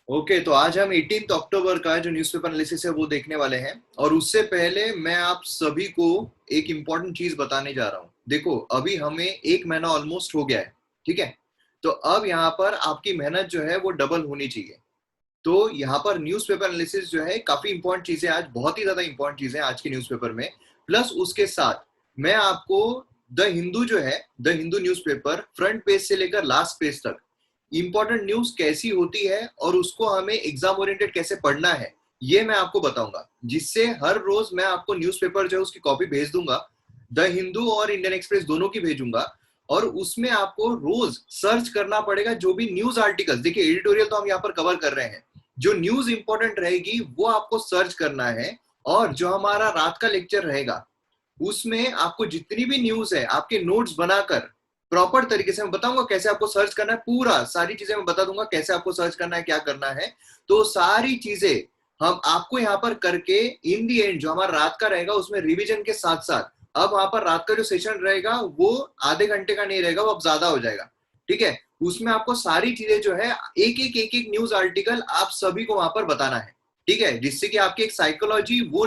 Okay, तो आज हम 18 अक्टूबर का जो न्यूज़पेपर एनालिसिस है वो देखने वाले हैं। और उससे पहले मैं आप सभी को एक इम्पॉर्टेंट चीज बताने जा रहा हूँ। देखो, अभी हमें एक महीना ऑलमोस्ट हो गया है, ठीक है। तो अब यहाँ पर आपकी मेहनत जो है वो डबल होनी चाहिए। तो यहाँ पर न्यूज़पेपर एनालिसिस जो है काफी इंपॉर्टेंट चीजें, आज बहुत ही ज्यादा इंपॉर्टेंट चीजें आज के न्यूज़पेपर में। प्लस उसके साथ मैं आपको द हिंदू जो है, the Hindu newspaper front page से लेकर लास्ट पेज तक इंपॉर्टेंट न्यूज कैसी होती है और उसको हमें एग्जाम ओरिएंटेड कैसे पढ़ना है, ये मैं आपको बताऊंगा। जिससे हर रोज मैं आपको न्यूज़पेपर जो है उसकी कॉपी भेज दूंगा, द हिंदू और इंडियन एक्सप्रेस दोनों की भेजूंगा। और उसमें आपको रोज सर्च करना पड़ेगा जो भी न्यूज आर्टिकल्स, देखिए एडिटोरियल तो हम यहाँ पर कवर कर रहे हैं, जो न्यूज इंपॉर्टेंट रहेगी वो आपको सर्च करना है। और जो हमारा रात का लेक्चर रहेगा उसमें आपको जितनी भी न्यूज है आपके नोट्स बनाकर प्रॉपर तरीके से मैं बताऊंगा कैसे आपको सर्च करना है, पूरा सारी चीजें मैं बता दूंगा कैसे आपको सर्च करना है, क्या करना है। तो सारी चीजें हम आपको यहाँ पर करके इन दी एंड जो हमारा रात का रहेगा उसमें रिवीजन के साथ साथ, अब वहां पर रात का जो सेशन रहेगा वो आधे घंटे का नहीं रहेगा, वो अब ज्यादा हो जाएगा, ठीक है। उसमें आपको सारी चीजें जो है एक एक न्यूज आर्टिकल आप सभी को वहां पर बताना है, ठीक है। जिससे कि आपकी एक साइकोलॉजी वो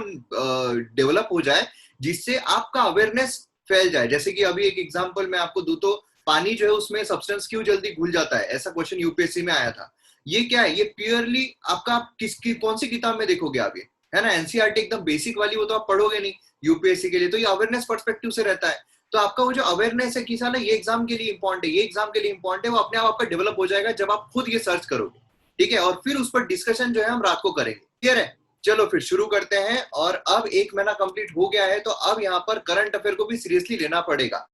डेवलप हो जाए, जिससे आपका अवेयरनेस फैल जाए। जैसे कि अभी एक एग्जांपल मैं आपको दूं तो पानी जो है उसमें सब्सटेंस क्यों जल्दी घुल जाता है, ऐसा क्वेश्चन यूपीएससी में आया था। ये क्या है, ये प्योरली आपका आप कौन सी किताब में देखोगे आप ये, है ना। एनसीईआरटी एकदम बेसिक वाली वो तो आप पढ़ोगे नहीं यूपीएससी के लिए, तो ये अवेयरनेस पर्सपेक्टिव से रहता है। तो आपका वो जो अवेयरनेस है कि साला ये एग्जाम के लिए इंपॉर्टेंट है, ये एग्जाम के लिए इंपॉर्टेंट है, वो अपने आप आपका डेवलप हो जाएगा जब आप खुद ये सर्च करोगे, ठीक है। और फिर उस पर डिस्कशन जो है हम रात को करेंगे, क्लियर है। चलो फिर शुरू करते हैं। और अब एक महीना कंप्लीट हो गया है तो अब यहाँ पर करंट अफेयर को भी सीरियसली लेना पड़ेगा।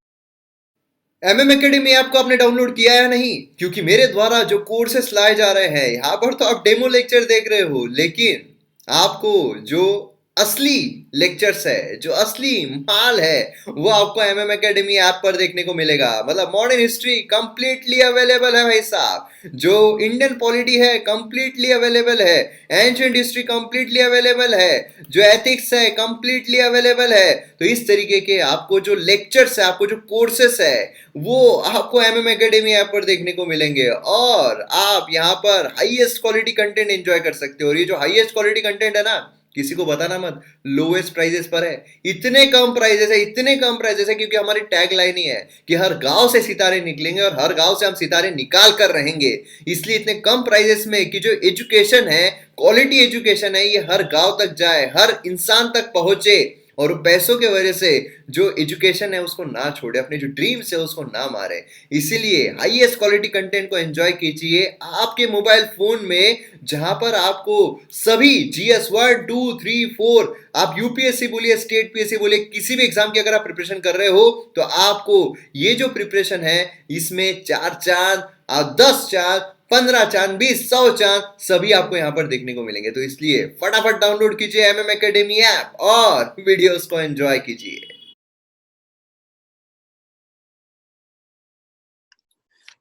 एमएम एकेडमी ऐप को आपने डाउनलोड किया या नहीं? क्योंकि मेरे द्वारा जो कोर्सेस लाए जा रहे हैं यहाँ पर तो आप डेमो लेक्चर देख रहे हो, लेकिन आपको जो असली लेक्चर्स है, जो असली माल है, वो आपको एमएम एकेडमी ऐप पर देखने को मिलेगा। मतलब मॉडर्न हिस्ट्री कंप्लीटली अवेलेबल है भाई साहब, जो इंडियन पॉलिटी है कंप्लीटली अवेलेबल है, एंशिएंट हिस्ट्री कंप्लीटली अवेलेबल है, जो एथिक्स है कंप्लीटली अवेलेबल है। तो इस तरीके के आपको जो लेक्चर्स है, आपको जो कोर्सेस है, वो आपको एमएम एकेडमी ऐप पर देखने को मिलेंगे। और आप यहाँ पर हाईएस्ट क्वालिटी कंटेंट एंजॉय कर सकते हो। और ये जो हाईएस्ट क्वालिटी कंटेंट है ना, किसी को बताना मत, लोएस्ट प्राइजेस पर है। इतने कम प्राइजेस है, इतने कम प्राइजेस है, क्योंकि हमारी टैग लाइन ही है कि हर गांव से सितारे निकलेंगे और हर गांव से हम सितारे निकाल कर रहेंगे। इसलिए इतने कम प्राइजेस में कि जो एजुकेशन है, क्वालिटी एजुकेशन है, ये हर गांव तक जाए, हर इंसान तक पहुंचे। और पैसों के वजह से जो एजुकेशन है उसको ना छोड़े, अपने जो ड्रीम्स है उसको ना मारे। इसीलिए हाईएस्ट क्वालिटी कंटेंट को एंजॉय कीजिए आपके मोबाइल फोन में, जहां पर आपको सभी जीएस 1 2 3 4, आप यूपीएससी बोलिए, स्टेट पीएससी बोलिए, किसी भी एग्जाम की अगर आप प्रिपरेशन कर रहे हो तो आपको ये जो प्रिपरेशन है इसमें 4 चांद, 10 चांद, 15 चांद, 20, 100 चांद सभी आपको यहाँ पर देखने को मिलेंगे। तो इसलिए फटाफट डाउनलोड कीजिए एमएम एकेडमी ऐप और वीडियोस को एंजॉय कीजिए।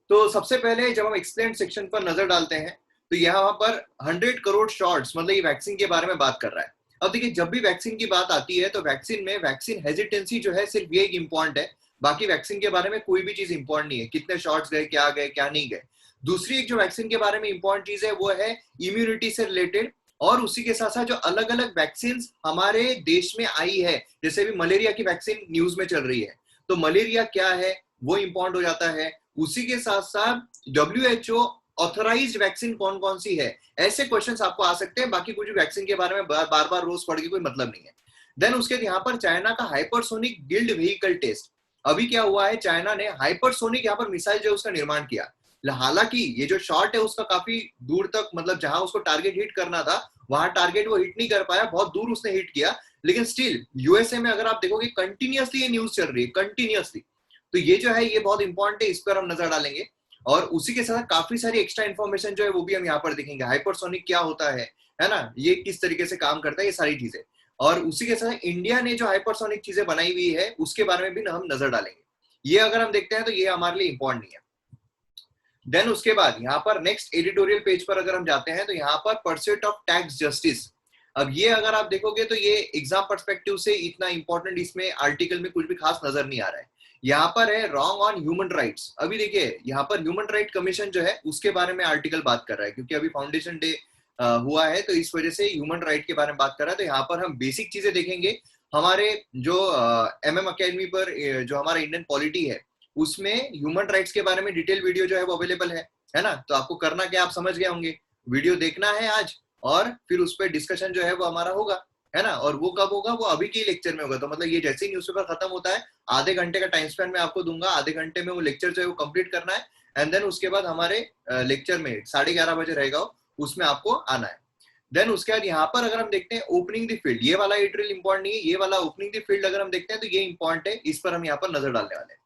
तो सबसे पहले जब हम एक्सप्लेन सेक्शन पर नजर डालते हैं तो यहाँ पर 100 करोड़ शॉर्ट्स, मतलब ये वैक्सीन के बारे में बात कर रहा है। अब देखिए, जब भी वैक्सीन की बात आती है तो वैक्सीन में वैक्सीन हेजिटेंसी जो है सिर्फ ये एक इंपॉर्टेंट है, बाकी वैक्सीन के बारे में कोई भी चीज इंपॉर्टेंट नहीं है, कितने शॉट्स गए क्या नहीं गए। दूसरी एक जो वैक्सीन के बारे में इंपॉर्टेंट चीज है वो है इम्यूनिटी से रिलेटेड। और उसी के साथ साथ जो अलग अलग वैक्सीन हमारे देश में आई है, जैसे भी मलेरिया की वैक्सीन न्यूज में चल रही है, तो मलेरिया क्या है वो इंपॉर्टेंट हो जाता है। उसी के साथ साथ WHO ऑथराइज्ड वैक्सीन कौन कौन सी है, ऐसे क्वेश्चंस आपको आ सकते हैं। बाकी कुछ वैक्सीन के बारे में बार बार रोज पढ़ के कोई मतलब नहीं है। देन उसके यहाँ पर चाइना का हाइपरसोनिक गिल्ड व्हीकल टेस्ट। अभी क्या हुआ है, चाइना ने हाइपरसोनिक यहाँ पर मिसाइल जो उसका निर्माण किया। हालांकि ये जो शॉट है उसका काफी दूर तक, मतलब जहां उसको टारगेट हिट करना था वहां टारगेट वो हिट नहीं कर पाया, बहुत दूर उसने हिट किया। लेकिन स्टिल यूएसए में अगर आप देखोगे कंटिन्यूअसली ये न्यूज चल रही है, कंटिन्यूअसली। तो ये जो है ये बहुत इंपॉर्टेंट है, इस पर हम नजर डालेंगे। और उसी के साथ काफी सारी एक्स्ट्रा इन्फॉर्मेशन जो है वो भी हम यहाँ पर देखेंगे। हाइपरसोनिक क्या होता है ना, ये किस तरीके से काम करता है, ये सारी चीजें। और उसी के साथ इंडिया ने जो हाइपरसोनिक चीजें बनाई हुई है उसके बारे में भी हम नजर डालेंगे। ये अगर हम देखते हैं तो ये हमारे लिए इंपॉर्टेंट नहीं है। देन उसके बाद यहाँ पर नेक्स्ट एडिटोरियल पेज पर अगर हम जाते हैं तो यहाँ पर परस्यूट ऑफ टैक्स जस्टिस। अब ये अगर आप देखोगे तो ये एग्जाम पर्सपेक्टिव से इतना इंपॉर्टेंट इसमें आर्टिकल में कुछ भी खास नजर नहीं आ रहा है। यहाँ पर है रॉन्ग ऑन ह्यूमन राइट्स। अभी देखिए यहाँ पर ह्यूमन राइट कमीशन जो है उसके बारे में आर्टिकल बात कर रहा है, क्योंकि अभी फाउंडेशन डे हुआ है तो इस वजह से ह्यूमन राइट के बारे में बात कर रहा है। तो यहाँ पर हम बेसिक चीजें देखेंगे। हमारे जो MM अकेडमी पर जो हमारा इंडियन पॉलिटी है उसमें ह्यूमन राइट्स के बारे में डिटेल वीडियो जो है वो अवेलेबल है ना। तो आपको करना क्या, आप समझ गए होंगे, वीडियो देखना है आज और फिर उस पर डिस्कशन जो है वो हमारा होगा, है ना। और वो कब होगा, वो अभी के लेक्चर में होगा। तो मतलब ये जैसे ही न्यूज़पेपर खत्म होता है आधे घंटे का टाइम स्पेंड मैं आपको दूंगा, आधे घंटे में वो लेक्चर जो है वो कंप्लीट करना है। एंड देन उसके बाद हमारे लेक्चर में 11:30 बजे रहेगा, उसमें आपको आना है। देन उसके बाद यहाँ पर अगर हम देखते हैं ओपनिंग द फील्ड, ये वाला एडिटोरियल इंपॉर्टेंट नहीं है, ये वाला ओपनिंग द फील्ड अगर हम देखते हैं तो ये इंपॉर्टेंट है, इस पर हम यहाँ पर नजर डालने वाले हैं।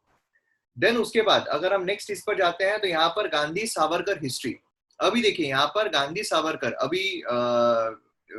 देन उसके बाद अगर हम नेक्स्ट इस पर जाते हैं तो यहाँ पर गांधी सावरकर हिस्ट्री। अभी देखिए यहाँ पर गांधी सावरकर, अभी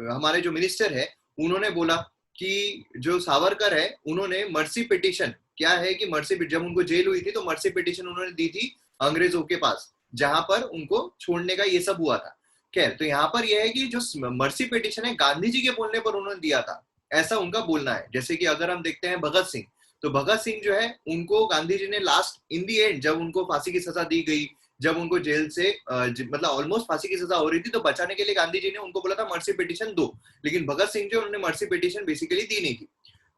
हमारे जो मिनिस्टर है उन्होंने बोला कि जो सावरकर है उन्होंने मर्सी पिटिशन, क्या है कि मर्सी, जब उनको जेल हुई थी तो मर्सी पिटिशन उन्होंने दी थी अंग्रेजों के पास, जहां पर उनको छोड़ने का ये सब हुआ था। खैर, तो यहाँ पर यह है कि जो मर्सी पिटिशन है गांधी जी के बोलने पर उन्होंने दिया था, ऐसा उनका बोलना है। जैसे कि अगर हम देखते हैं भगत सिंह, तो भगत सिंह जो है उनको गांधी जी ने लास्ट इन दी एंड, जब उनको फांसी की सजा दी गई, जब उनको जेल से मतलब ऑलमोस्ट फांसी की सजा हो रही थी, तो बचाने के लिए गांधी जी ने उनको बोला था मर्सी पिटिशन दो, लेकिन भगत सिंह जो उन्होंने मर्सी पिटिशन बेसिकली दी नहीं थी,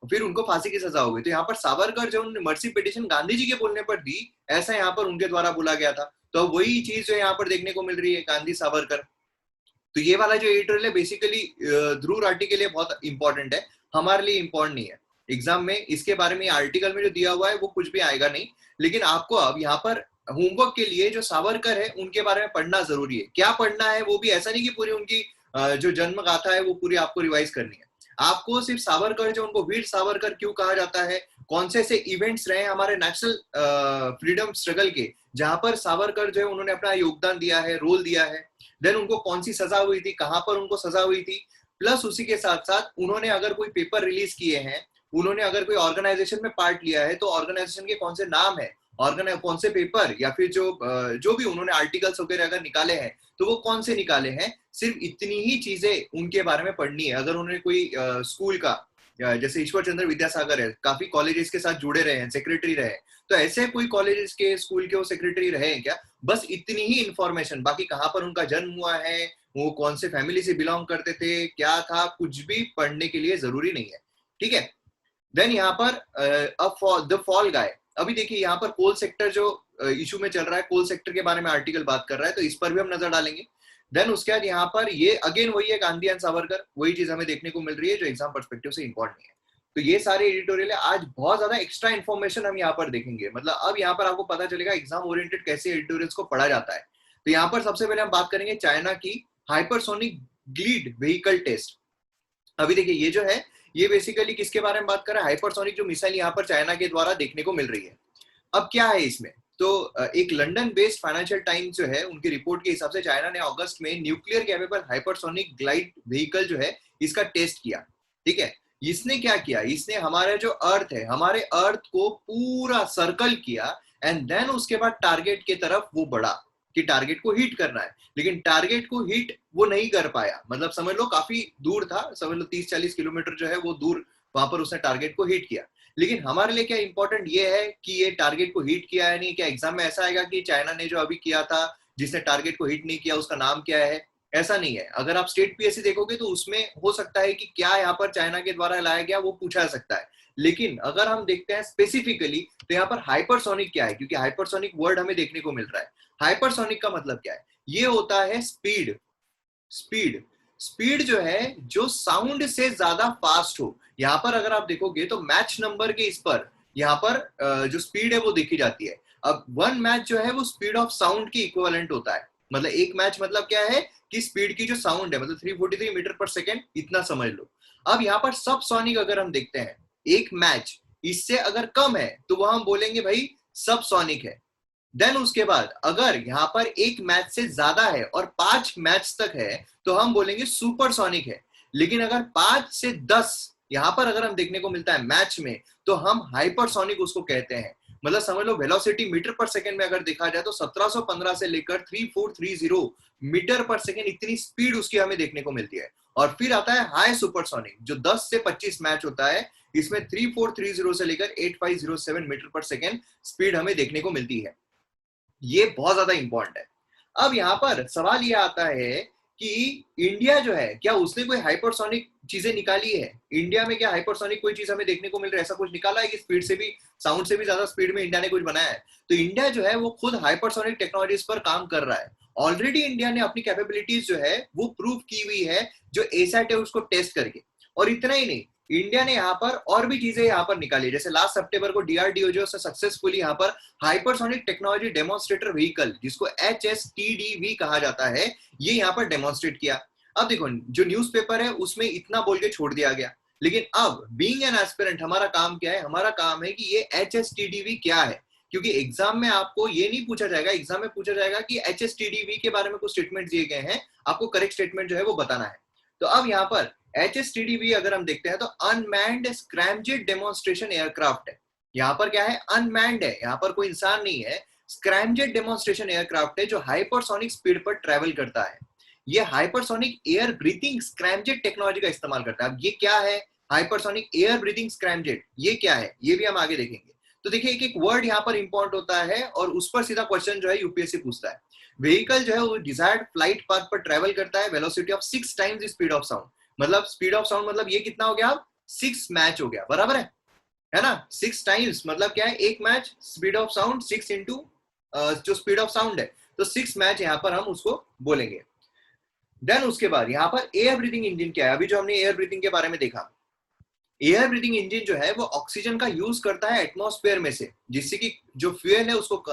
फिर उनको फांसी की सजा हो गई। तो यहाँ पर सावरकर जो उन्होंने मर्सी पिटिशन गांधी जी के बोलने पर दी, ऐसा यहाँ पर उनके द्वारा बोला गया था। तो वही चीज जो यहाँ पर देखने को मिल रही है, गांधी सावरकर। तो ये वाला जो एडिटोरियल है बेसिकली ध्रुव राठी के लिए बहुत इंपॉर्टेंट है, हमारे लिए इंपॉर्टेंट नहीं है। एग्जाम में इसके बारे में आर्टिकल में जो दिया हुआ है वो कुछ भी आएगा नहीं, लेकिन आपको अब यहाँ पर होमवर्क के लिए जो सावरकर है उनके बारे में पढ़ना जरूरी है। क्या पढ़ना है, वो भी ऐसा नहीं कि पूरी उनकी जो जन्म गाथा है वो पूरी आपको रिवाइज करनी है। आपको सिर्फ सावरकर, जो उनको वीर सावरकर क्यों कहा जाता है, कौन से ऐसे इवेंट्स रहे हमारे नेशनल फ्रीडम स्ट्रगल के जहां पर सावरकर जो है उन्होंने अपना योगदान दिया है, रोल दिया है, देन उनको कौन सी सजा हुई थी, कहां पर उनको सजा हुई थी, प्लस उसी के साथ साथ उन्होंने अगर कोई पेपर रिलीज किए हैं, उन्होंने अगर कोई ऑर्गेनाइजेशन में पार्ट लिया है तो ऑर्गेनाइजेशन के कौन से नाम है, कौन से पेपर, या फिर जो भी उन्होंने आर्टिकल्स वगैरह अगर निकाले हैं तो वो कौन से निकाले हैं। सिर्फ इतनी ही चीजें उनके बारे में पढ़नी है। अगर उन्होंने कोई स्कूल का, जैसे ईश्वर चंद्र विद्यासागर है, काफी कॉलेजेस के साथ जुड़े रहे हैं, सेक्रेटरी रहे, तो ऐसे कोई कॉलेजेस के स्कूल के वो सेक्रेटरी रहे हैं क्या, बस इतनी ही इंफॉर्मेशन। बाकी कहाँ पर उनका जन्म हुआ है, वो कौन से फैमिली से बिलोंग करते थे, क्या था, कुछ भी पढ़ने के लिए जरूरी नहीं है, ठीक है। देन यहाँ पर द फॉल गाय, अभी देखिए यहाँ पर कोल सेक्टर जो इशू में चल रहा है, कोल सेक्टर के बारे में आर्टिकल बात कर रहा है, तो इस पर भी हम नजर डालेंगे। देन उसके बाद यहाँ पर ये अगेन वही है, गांधी एंड सावरकर, वही चीज हमें देखने को मिल रही है जो एग्जाम पर्सपेक्टिव से इंपॉर्टेंट नहीं है। तो ये सारे एडिटोरियल है, आज बहुत ज्यादा एक्स्ट्रा इन्फॉर्मेशन हम यहाँ पर देखेंगे। मतलब अब यहाँ पर आपको पता चलेगा एग्जाम ओरिएंटेड कैसे एडिटोरियल्स को पढ़ा जाता है। तो यहाँ पर सबसे पहले हम बात करेंगे चाइना की हाइपरसोनिक ग्लीड व्हीकल टेस्ट। अभी देखिए ये जो है ये बेसिकली किसके बारे में बात कर रहा है, हाइपरसोनिक जो मिसाइल यहाँ पर चाइना के द्वारा देखने को मिल रही है। अब क्या है इसमें, तो एक लंदन बेस्ड फाइनेंशियल टाइम्स जो है उनकी रिपोर्ट के हिसाब से चाइना ने अगस्त में nuclear capable hypersonic glide vehicle जो है इसका टेस्ट किया, ठीक है। इसने क्या किया, इसने हमारे जो अर्थ है, हमारे अर्थ को पूरा सर्कल किया एंड देन उसके बाद टारगेट की तरफ वो बढ़ा कि टारगेट को हिट करना है, लेकिन टारगेट को हिट वो नहीं कर पाया। मतलब समझ लो काफी दूर था, समझ लो 30-40 किलोमीटर जो है वो दूर, वहां पर उसने टारगेट को हिट किया। लेकिन हमारे लिए क्या इंपॉर्टेंट ये है कि ये टारगेट को हिट किया है नहीं, क्या एग्जाम में ऐसा आएगा कि चाइना ने जो अभी किया था जिसने टारगेट को हिट नहीं किया उसका नाम क्या है, ऐसा नहीं है। अगर आप स्टेट पीएससी देखोगे तो उसमें हो सकता है कि क्या यहाँ पर चाइना के द्वारा लाया गया वो पूछा जा सकता है, लेकिन अगर हम देखते हैं स्पेसिफिकली तो यहाँ पर हाइपरसोनिक क्या है, क्योंकि हाइपरसोनिक वर्ड हमें देखने को मिल रहा है। हाइपरसोनिक का मतलब क्या है, ये होता है स्पीड। स्पीड स्पीड जो है जो साउंड से ज्यादा फास्ट हो। यहाँ पर अगर आप देखोगे तो मैच नंबर के इस पर यहाँ पर जो स्पीड है वो देखी जाती है। अब वन मैच जो है वो स्पीड ऑफ साउंड की इक्विवेलेंट होता है। मतलब एक मैच मतलब क्या है कि स्पीड की जो साउंड है, मतलब 343 मीटर पर सेकेंड, इतना समझ लो। अब यहाँ पर सब सोनिक अगर हम देखते हैं, एक मैच इससे अगर कम है तो वह हम बोलेंगे भाई सब सोनिक है। देन उसके बाद अगर यहाँ पर एक मैच से ज्यादा है और 5 मैच तक है तो हम बोलेंगे सुपरसोनिक है। लेकिन अगर 5 से 10 यहाँ पर अगर हम देखने को मिलता है मैच में तो हम हाइपरसोनिक उसको कहते हैं। मतलब समझ लो वेलोसिटी मीटर पर सेकंड में अगर देखा जाए तो 1715 से लेकर 3430 मीटर पर सेकंड इतनी स्पीड उसकी हमें देखने को मिलती है। और फिर आता है हाई सुपरसोनिक जो 10 से 25 मैच होता है। इसमें 3430 से लेकर 8507 मीटर पर सेकेंड स्पीड हमें देखने को मिलती है। ये बहुत ज्यादा इंपॉर्टेंट है। अब यहाँ पर सवाल ये आता है कि इंडिया जो है क्या उसने कोई हाइपरसोनिक चीजें निकाली है? इंडिया में क्या हाइपरसोनिक कोई चीज हमें देखने को मिल रहा है? ऐसा कुछ निकाला है कि स्पीड से भी, साउंड से भी ज्यादा स्पीड में इंडिया ने कुछ बनाया है? तो इंडिया जो है वो खुद हाइपरसोनिक टेक्नोलॉजीज पर काम कर रहा है। ऑलरेडी इंडिया ने अपनी कैपेबिलिटीज जो है वो प्रूव की हुई है जो एसैट है उसको टेस्ट करके। और इतना ही नहीं, इंडिया ने यहाँ पर और भी चीजें यहाँ पर निकाली, जैसे लास्ट सितंबर को डीआरडीओ जो सक्सेसफुली यहाँ पर हाइपरसोनिक टेक्नोलॉजी डेमोन्स्ट्रेटर व्हीकल जिसको HSTDV कहा जाता है, ये यहाँ पर डेमोन्स्ट्रेट किया। अब देखो जो न्यूज़पेपर है उसमें इतना बोल के छोड़ दिया गया, लेकिन अब बीइंग एन एस्पिरेंट हमारा काम क्या है? हमारा काम है कि ये HSTDV क्या है, क्योंकि एग्जाम में आपको ये नहीं पूछा जाएगा, एग्जाम में पूछा जाएगा कि HSTDV के बारे में कुछ स्टेटमेंट दिए गए हैं, आपको करेक्ट स्टेटमेंट जो है वो बताना है। तो अब यहाँ पर HSTDV अगर हम देखते हैं तो अनमैन्ड स्क्रैमजेट डेमोन्स्ट्रेशन एयरक्राफ्ट है। यहाँ पर क्या है? अनमैन्ड है, यहाँ पर कोई इंसान नहीं है। स्क्रैमजेट डेमोन्स्ट्रेशन एयरक्राफ्ट है जो हाइपरसोनिक स्पीड पर ट्रेवल करता है। ये hypersonic air breathing scramjet technology का इस्तेमाल करता है। अब ये क्या है हाइपरसोनिक एयर ब्रीथिंग स्क्रैमजेट? ये क्या है ये भी हम आगे देखेंगे। तो देखिए एक एक वर्ड यहाँ पर इंपॉर्टेंट होता है और उस पर सीधा क्वेश्चन जो है यूपीएससी पूछता है। व्हीकल जो है वो डिजायर्ड फ्लाइट पाथ पर ट्रेवल करता है velocity of 6 times the speed of sound. मतलब स्पीड ऑफ साउंड मतलब ये कितना हो गया? अब 6 मैच हो गया, बराबर है ना? 6 टाइम्स मतलब क्या है? एक match speed of sound 6 into जो स्पीड ऑफ साउंड है, तो 6 मैच यहाँ पर हम उसको बोलेंगे। देन उसके बाद यहाँ पर एयर ब्रीथिंग इंजन क्या है? अभी जो हमने एयर ब्रीथिंग के बारे में देखा, एयर ब्रीथिंग इंजन जो है वो ऑक्सीजन का यूज करता है एटमॉस्फेयर में से, जिससे कि जो फ्यूल है उसको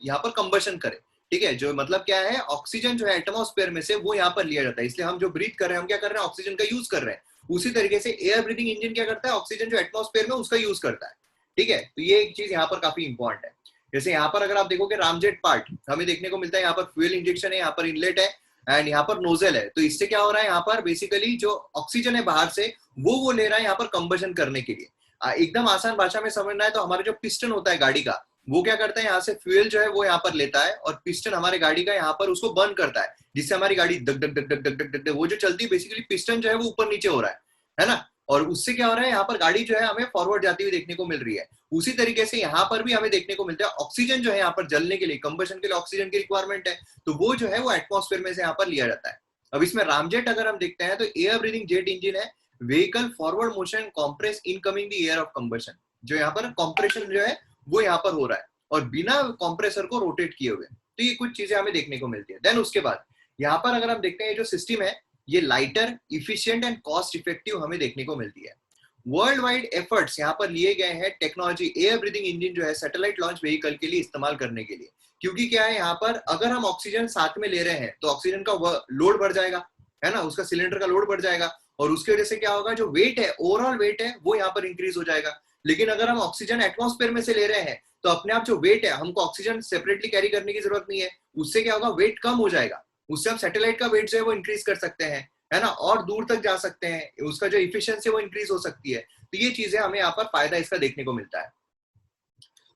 यहाँ पर कंबशन करे। ठीक है, जो मतलब क्या है, ऑक्सीजन जो है एटमॉस्फेयर में से वो यहाँ पर लिया जाता है, इसलिए हम जो ब्रीथ कर रहे हैं हम क्या कर रहे हैं? ऑक्सीजन का यूज कर रहे हैं। उसी तरीके से एयर ब्रीथिंग इंजन क्या करता है? ऑक्सीजन जो एटमॉस्फेयर में उसका यूज करता है। ठीक है, तो ये एक चीज यहाँ पर काफी इंपॉर्टेंट है। जैसे यहाँ पर अगर आप देखोगे रामजेट पार्ट हमें देखने को मिलता है, यहाँ पर फ्यूल इंजेक्शन है, यहाँ पर इनलेट है एंड यहाँ पर नोजल है। तो इससे क्या हो रहा है? यहाँ पर बेसिकली जो ऑक्सीजन है बाहर से वो ले रहा है यहाँ पर कंबशन करने के लिए। एकदम आसान भाषा में समझना है तो हमारा जो पिस्टन होता है गाड़ी का, वो क्या करता है? यहाँ से फ्यूल जो है वो यहाँ पर लेता है और पिस्टन हमारे गाड़ी का यहाँ पर उसको बर्न करता है, जिससे हमारी गाड़ी दग दग दग दग दग दग दग वो जो चलती है, बेसिकली पिस्टन जो है वो ऊपर नीचे हो रहा है ना? और उससे क्या हो रहा है? यहाँ पर गाड़ी जो है हमें फॉरवर्ड जाती हुई देखने को मिल रही है। उसी तरीके से यहाँ पर भी हमें देखने को मिलता है ऑक्सीजन जो है यहाँ पर जलने के लिए, कंबशन के लिए ऑक्सीजन की रिक्वायरमेंट है, तो वो जो है वो एटमॉस्फेयर में से यहाँ पर लिया जाता है। अब इसमें रामजेट अगर हम देखते हैं तो एयर ब्रीथिंग जेट इंजन है, vehicle forward motion compress incoming the air of combustion. जो यहाँ पर कॉम्प्रेशन जो है वो यहाँ पर हो रहा है और बिना कॉम्प्रेसर को रोटेट किए हुए। तो ये कुछ चीजें हमें देखने को मिलती है। देन उसके बाद यहाँ पर अगर हम देखते हैं जो सिस्टम है ये lighter, efficient and cost effective हमें देखने को मिलती है। वर्ल्ड वाइड एफर्ट्स यहाँ पर लिए गए हैं टेक्नोलॉजी एयर ब्रीथिंग इंजन जो है सैटेलाइट लॉन्च व्हीकल के लिए इस्तेमाल करने के लिए। क्योंकि क्या है, यहाँ पर अगर हम ऑक्सीजन साथ में ले रहे हैं तो ऑक्सीजन का लोड बढ़ जाएगा, है ना? उसका सिलेंडर का लोड बढ़ जाएगा और उसकी वजह से क्या होगा? जो वेट है, ओवरऑल वेट है, वो यहाँ पर इंक्रीज हो जाएगा। लेकिन अगर हम ऑक्सीजन एटमॉस्फेयर में से ले रहे हैं तो अपने आप जो वेट है, हमको ऑक्सीजन सेपरेटली कैरी करने की जरूरत नहीं है। उससे क्या होगा? वेट कम हो जाएगा। उससे हम सैटेलाइट का वेट जो है वो इंक्रीज कर सकते हैं, है ना? और दूर तक जा सकते हैं, उसका जो इफिशिएंसी वो इंक्रीज हो सकती है। तो ये चीजें हमें यहाँ पर फायदा इसका देखने को मिलता है।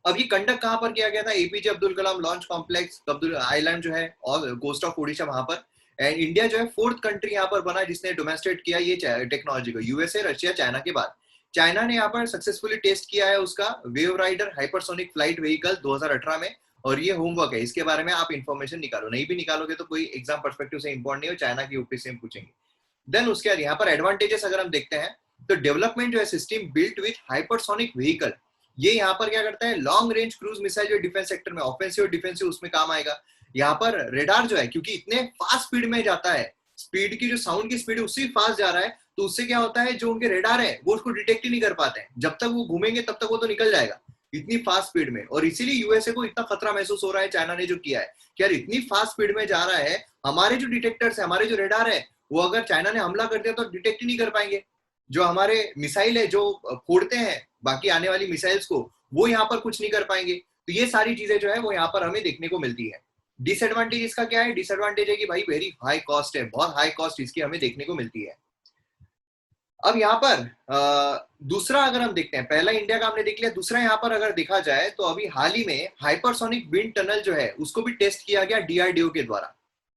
अब ये कंडक्ट कहाँ पर किया गया था? APJ Abdul Kalam launch complex Abdul island जो है और कोस्ट ऑफ ओडिशा वहां पर। एंड इंडिया जो है 4th कंट्री यहाँ पर बना जिसने डोमेस्टिकेट किया ये टेक्नोलॉजी को, यूएसए, रशिया, चाइना के बाद। चाइना ने यहाँ पर सक्सेसफुली टेस्ट किया है उसका wave rider hypersonic flight vehicle 2018 में, और ये होमवर्क है, इसके बारे में आप इन्फॉर्मेशन निकालो, नहीं भी निकालोगे तो कोई एग्जाम परस्पेक्टिव से इंपॉर्टेंट नहीं हो, चाइना की यूपीएससी में पूछेंगे। देन उसके बाद यहाँ पर एडवांटेजेस अगर हम देखते हैं तो डेवलपमेंट जो है system built with hypersonic vehicle, ये यहाँ पर क्या करता है? लॉन्ग रेंज क्रूज मिसाइल जो डिफेंस सेक्टर में ऑफेंसिव और डिफेंसिव उसमें काम आएगा। यहाँ पर रेडार जो है क्योंकि इतने फास्ट स्पीड में जाता है, स्पीड की जो साउंड की स्पीड है उससे फास्ट जा रहा है, तो उससे क्या होता है? जो उनके रेडार है वो उसको डिटेक्ट ही नहीं कर पाते हैं। जब तक वो घूमेंगे तब तक वो तो निकल जाएगा इतनी फास्ट स्पीड में। और इसीलिए यूएसए को इतना खतरा महसूस हो रहा है चाइना ने जो किया है कि यार इतनी फास्ट स्पीड में जा रहा है, हमारे जो डिटेक्टर्स है, हमारे जो रेडार है, वो अगर चाइना ने हमला कर दिया तो डिटेक्ट ही नहीं कर पाएंगे। जो हमारे मिसाइल है जो फोड़ते हैं बाकी आने वाली मिसाइल्स को, वो यहाँ पर कुछ नहीं कर पाएंगे। तो ये सारी चीजें जो है वो यहाँ पर हमें देखने को मिलती है। डिसएडवांटेज इसका क्या है? डिसएडवांटेज है कि भाई वेरी हाई कॉस्ट है, बहुत हाई कॉस्ट इसकी हमें देखने को मिलती है। अब यहाँ पर दूसरा अगर हम देखते हैं, पहला इंडिया का हमने देख लिया, दूसरा यहाँ पर अगर देखा जाए तो अभी हाल ही में हाइपरसोनिक विंड टनल जो है उसको भी टेस्ट किया गया डीआरडीओ के द्वारा।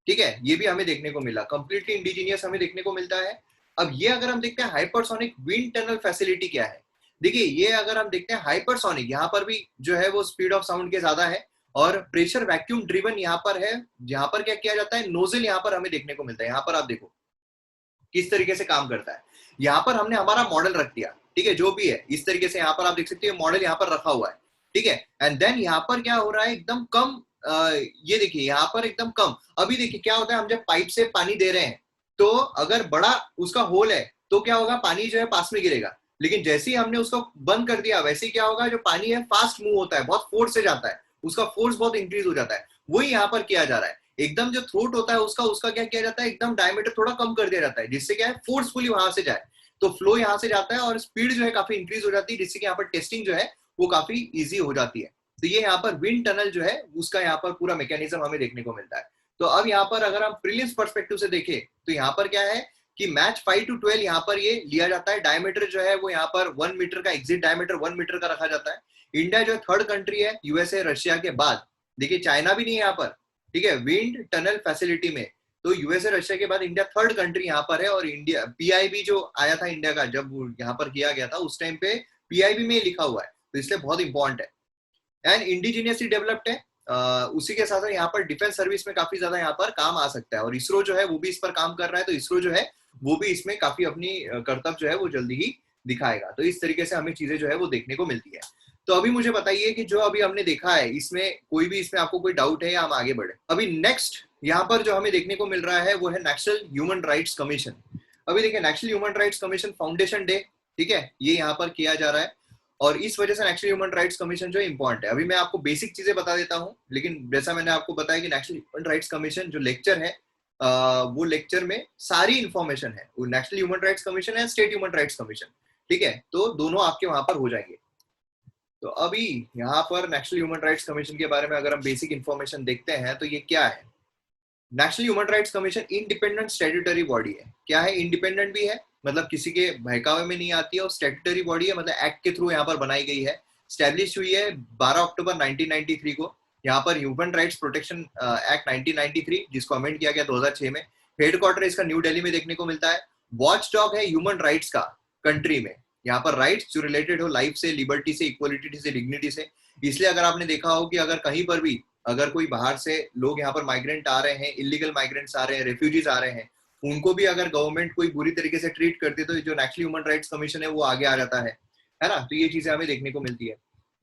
ठीक है, ये भी हमें देखने को मिला, कंप्लीटली इंडिजीनियस हमें देखने को मिलता है। अब ये अगर हम देखते हैं हाइपरसोनिक विंड टनल फैसिलिटी क्या है, देखिए ये अगर हम देखते हैं हाइपरसोनिक, यहाँ पर भी जो है वो स्पीड ऑफ साउंड के ज्यादा है और प्रेशर वैक्यूम ड्रिवन यहाँ पर है। यहाँ पर क्या किया जाता है, नोजल यहाँ पर हमें देखने को मिलता है। यहाँ पर आप देखो किस तरीके से काम करता है। यहाँ पर हमने हमारा मॉडल रख दिया, ठीक है, जो भी है इस तरीके से यहाँ पर आप देख सकते हो मॉडल यहाँ पर रखा हुआ है, ठीक है। एंड देन यहाँ पर क्या हो रहा है, एकदम कम ये देखिए यहाँ पर एकदम कम। अभी देखिए क्या होता है, हम जब पाइप से पानी दे रहे हैं तो अगर बड़ा उसका होल है तो क्या होगा, पानी जो है पास में गिरेगा। लेकिन जैसे ही हमने उसको बंद कर दिया वैसे ही क्या होगा, जो पानी है फास्ट मूव होता है, बहुत फोर्स से जाता है, उसका फोर्स बहुत इंक्रीज हो जाता है। वही यहाँ पर किया जा रहा है, एकदम जो थ्रोट होता है उसका उसका क्या किया जाता है, एकदम डायमीटर थोड़ा कम कर दिया जाता है, जिससे क्या है फोर्सफुली वहां से जाए, तो फ्लो यहाँ से जाता है और स्पीड जो है काफी इंक्रीज हो जाती है, जिससे कि यहाँ पर टेस्टिंग जो है वो काफी इजी हो जाती है। तो ये यहाँ पर विंड टनल जो है उसका यहाँ पर पूरा मैकेनिज्म हमें देखने को मिलता है। तो अब यहाँ पर अगर हम प्रीलिम्स पर्सपेक्टिव से देखें तो यहाँ पर क्या है कि मैच 5 to 12 यहाँ पर ये लिया जाता है। डायमीटर जो है वो यहाँ पर 1 मीटर का, एग्जिट डायमीटर 1 मीटर का रखा जाता है। इंडिया जो थर्ड कंट्री है यूएसए रशिया के बाद, देखिए चाइना भी नहीं है यहाँ पर, ठीक है, विंड टनल फैसिलिटी में। तो यूएसए रशिया के बाद इंडिया थर्ड कंट्री यहाँ पर है। और इंडिया पीआईबी जो आया था इंडिया का, जब यहाँ पर किया गया था उस टाइम पे पीआईबी में लिखा हुआ है, तो इसलिए बहुत इंपॉर्टेंट है एंड इंडिजीनियसली डेवलप्ड है। उसी के साथ यहाँ पर डिफेंस सर्विस में काफी ज्यादा यहाँ पर काम आ सकता है और इसरो जो है वो भी इस पर काम कर रहा है। तो इसरो जो है वो भी इसमें काफी अपनी कर्तव्य जो है वो जल्दी ही दिखाएगा। तो इस तरीके से हमें चीजें जो है वो देखने को मिलती है। तो अभी मुझे बताइए कि जो अभी हमने देखा है इसमें कोई भी इसमें आपको कोई डाउट है या हम आगे बढ़े। अभी नेक्स्ट यहाँ पर जो हमें देखने को मिल रहा है वो है नेशनल ह्यूमन राइट्स कमीशन। अभी देखिए national human rights commission foundation day, ठीक है, ये यहाँ पर किया जा रहा है और इस वजह से नेशनल ह्यूमन राइट्स कमीशन जो इंपॉर्टेंट है। अभी मैं आपको बेसिक चीजें बता देता हूँ, लेकिन जैसा मैंने आपको बताया कि नेशनल ह्यूमन राइट्स कमीशन जो लेक्चर है वो लेक्चर में सारी इंफॉर्मेशन है, वो नेशनल ह्यूमन राइट्स कमीशन है, स्टेट ह्यूमन राइट्स कमीशन, ठीक है, तो दोनों आपके वहां पर हो जाएंगे। तो अभी यहाँ पर नेशनल ह्यूमन राइट्स कमीशन के बारे में अगर हम बेसिक इंफॉर्मेशन देखते हैं तो ये क्या है। National human rights commission independent statutory body है। क्या है, इंडिपेंडेंट भी है, मतलब किसी के बहकावे में नहीं आती है, और स्टैट्यूटरी बॉडी है, मतलब एक्ट के थ्रू यहाँ पर बनाई गई है। स्टैब्लिश हुई है 12 अक्टूबर 1993 को। यहाँ पर ह्यूमन राइट्स प्रोटेक्शन एक्ट 1993 जिसको अमेंड किया गया 2006 में। हेडक्वार्टर इसका न्यू दिल्ली में देखने को मिलता है। वॉच डॉग है ह्यूमन राइट्स का कंट्री में। यहाँ पर राइट्स जो रिलेटेड हो लाइफ से, लिबर्टी से, इक्वलिटी से, डिग्निटी से। इसलिए अगर आपने देखा हो कि अगर कहीं पर भी अगर कोई बाहर से लोग यहाँ पर माइग्रेंट आ रहे हैं, इलीगल माइग्रेंट्स आ रहे हैं, रेफ्यूजीज आ रहे हैं, उनको भी अगर गवर्नमेंट कोई बुरी तरीके से ट्रीट करती है तो जो नेशनल ह्यूमन राइट्स कमीशन है वो आगे आ जाता है ना। तो ये चीजें हमें देखने को मिलती है।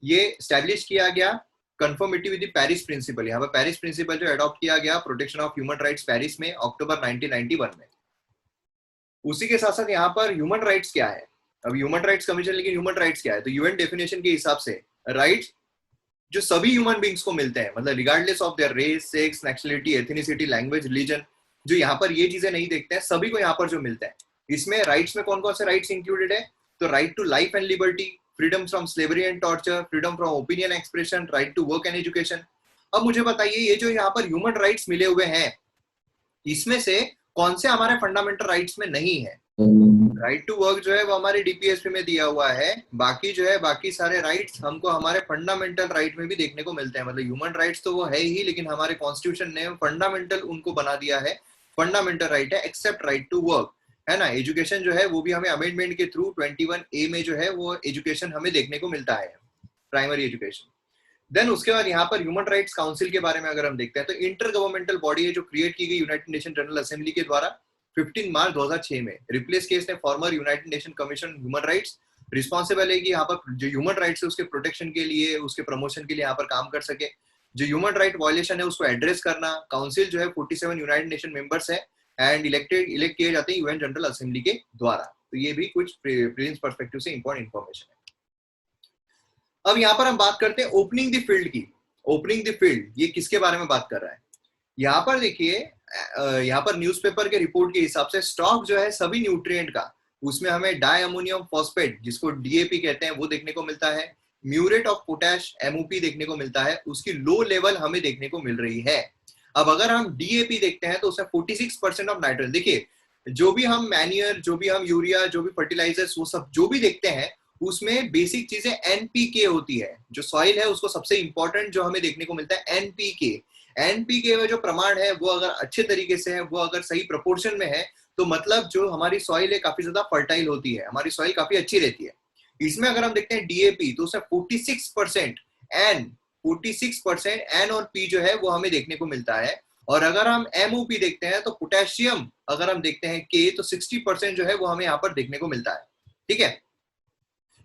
ये स्टैब्लिश किया गया conformity with the Paris principle. यहाँ पर पेरिस प्रिंसिपल जो अडॉप्ट किया गया protection of human rights Paris में अक्टूबर 1991 में। उसी के साथ साथ यहाँ पर ह्यूमन राइट्स क्या है, अब ह्यूमन राइट्स कमीशन, लेकिन ह्यूमन राइट्स क्या है, तो यूएन डेफिनेशन के हिसाब से राइट्स जो सभी ह्यूमन बींग्स को मिलते हैं, मतलब regardless of their race, sex, nationality, ethnicity, language, religion, जो यहाँ पर ये चीजें नहीं देखते हैं, सभी को यहाँ पर जो मिलते हैं। इसमें राइट्स में कौन कौन से राइट्स इंक्लूडेड है, तो right to life and liberty, freedom from slavery and torture, freedom from opinion expression, right to work and education. अब मुझे बताइए ये जो यहाँ पर ह्यूमन राइट्स मिले हुए हैं इसमें से कौन से हमारे फंडामेंटल राइट्स में नहीं है। राइट टू वर्क जो है वो हमारे डीपीएसपी में दिया हुआ है। बाकी जो है बाकी सारे राइट्स हमको हमारे फंडामेंटल राइट में भी देखने को मिलते हैं। मतलब ह्यूमन राइट्स तो वो है ही, लेकिन हमारे कॉन्स्टिट्यूशन ने फंडामेंटल उनको बना दिया है, फंडामेंटल राइट है, एक्सेप्ट राइट टू वर्क, है ना। एजुकेशन जो है वो भी हमें अमेंडमेंट के थ्रू 21A में जो है वो एजुकेशन हमें देखने को मिलता है, प्राइमरी एजुकेशन। देन उसके बाद यहाँ पर ह्यूमन राइट्स काउंसिल के बारे में अगर हम देखते हैं तो इंटर गवर्नमेंटल बॉडी है जो क्रिएट की गई यूनाइटेड नेशन जनरल असेंबली के द्वारा 15 मार्च 2006 में। रिप्लेस किया इसने farmer United nation commission human rights. Responsible है कि यहाँ पर जो ह्यूमन राइट्स है उसके प्रोटेक्शन के लिए, उसके प्रमोशन के लिए यहाँ पर काम कर सके। जो ह्यूमन राइट वायलेशन है उसको एड्रेस करना। काउंसिल जो है 47 यूनाइटेड नेशन मेंबर्स है एंड इलेक्ट किए जाते हैं यूएन जनरल असेंबली के द्वारा। तो ये भी कुछ प्रीलिम्स पर्सपेक्टिव से इंपॉर्टेंट इंफॉर्मेशन है। अब यहाँ पर हम बात करते हैं ओपनिंग द फील्ड की। ओपनिंग द फील्ड ये किसके बारे में बात कर रहा है, यहाँ पर देखिए यहाँ पर न्यूज़पेपर के रिपोर्ट के हिसाब से स्टॉक जो है सभी न्यूट्रिएंट का, उसमें हमें डाई अमोनियम फॉस्फेट जिसको डीएपी कहते हैं वो देखने को मिलता है। म्यूरेट ऑफ पोटैश एमओपी देखने को मिलता है, उसकी लो लेवल हमें देखने को मिल रही है। अब अगर हम डीएपी देखते हैं तो उसमें 46% ऑफ नाइट्रोजन। देखिए जो भी हम मैन्यूर, जो भी हम यूरिया, जो भी फर्टिलाइजर्स, वो सब जो भी देखते हैं उसमें बेसिक चीजें एनपीके होती है। जो सॉइल है उसको सबसे इंपॉर्टेंट जो हमें देखने को मिलता है एनपीके। एनपी के जो प्रमाण है वो अगर अच्छे तरीके से है, वो अगर सही प्रोपोर्शन में है, तो मतलब जो हमारी सॉइल है काफी ज्यादा फर्टाइल होती है, हमारी सॉइल काफी अच्छी रहती है। इसमें अगर हम देखते हैं डीएपी, तो उसमें 46% एन 46% एन और पी जो है वो हमें देखने को मिलता है। और अगर हम एमओपी देखते हैं तो पोटेशियम अगर हम देखते हैं के, तो 60% जो है वो हमें यहाँ पर देखने को मिलता है। ठीक है,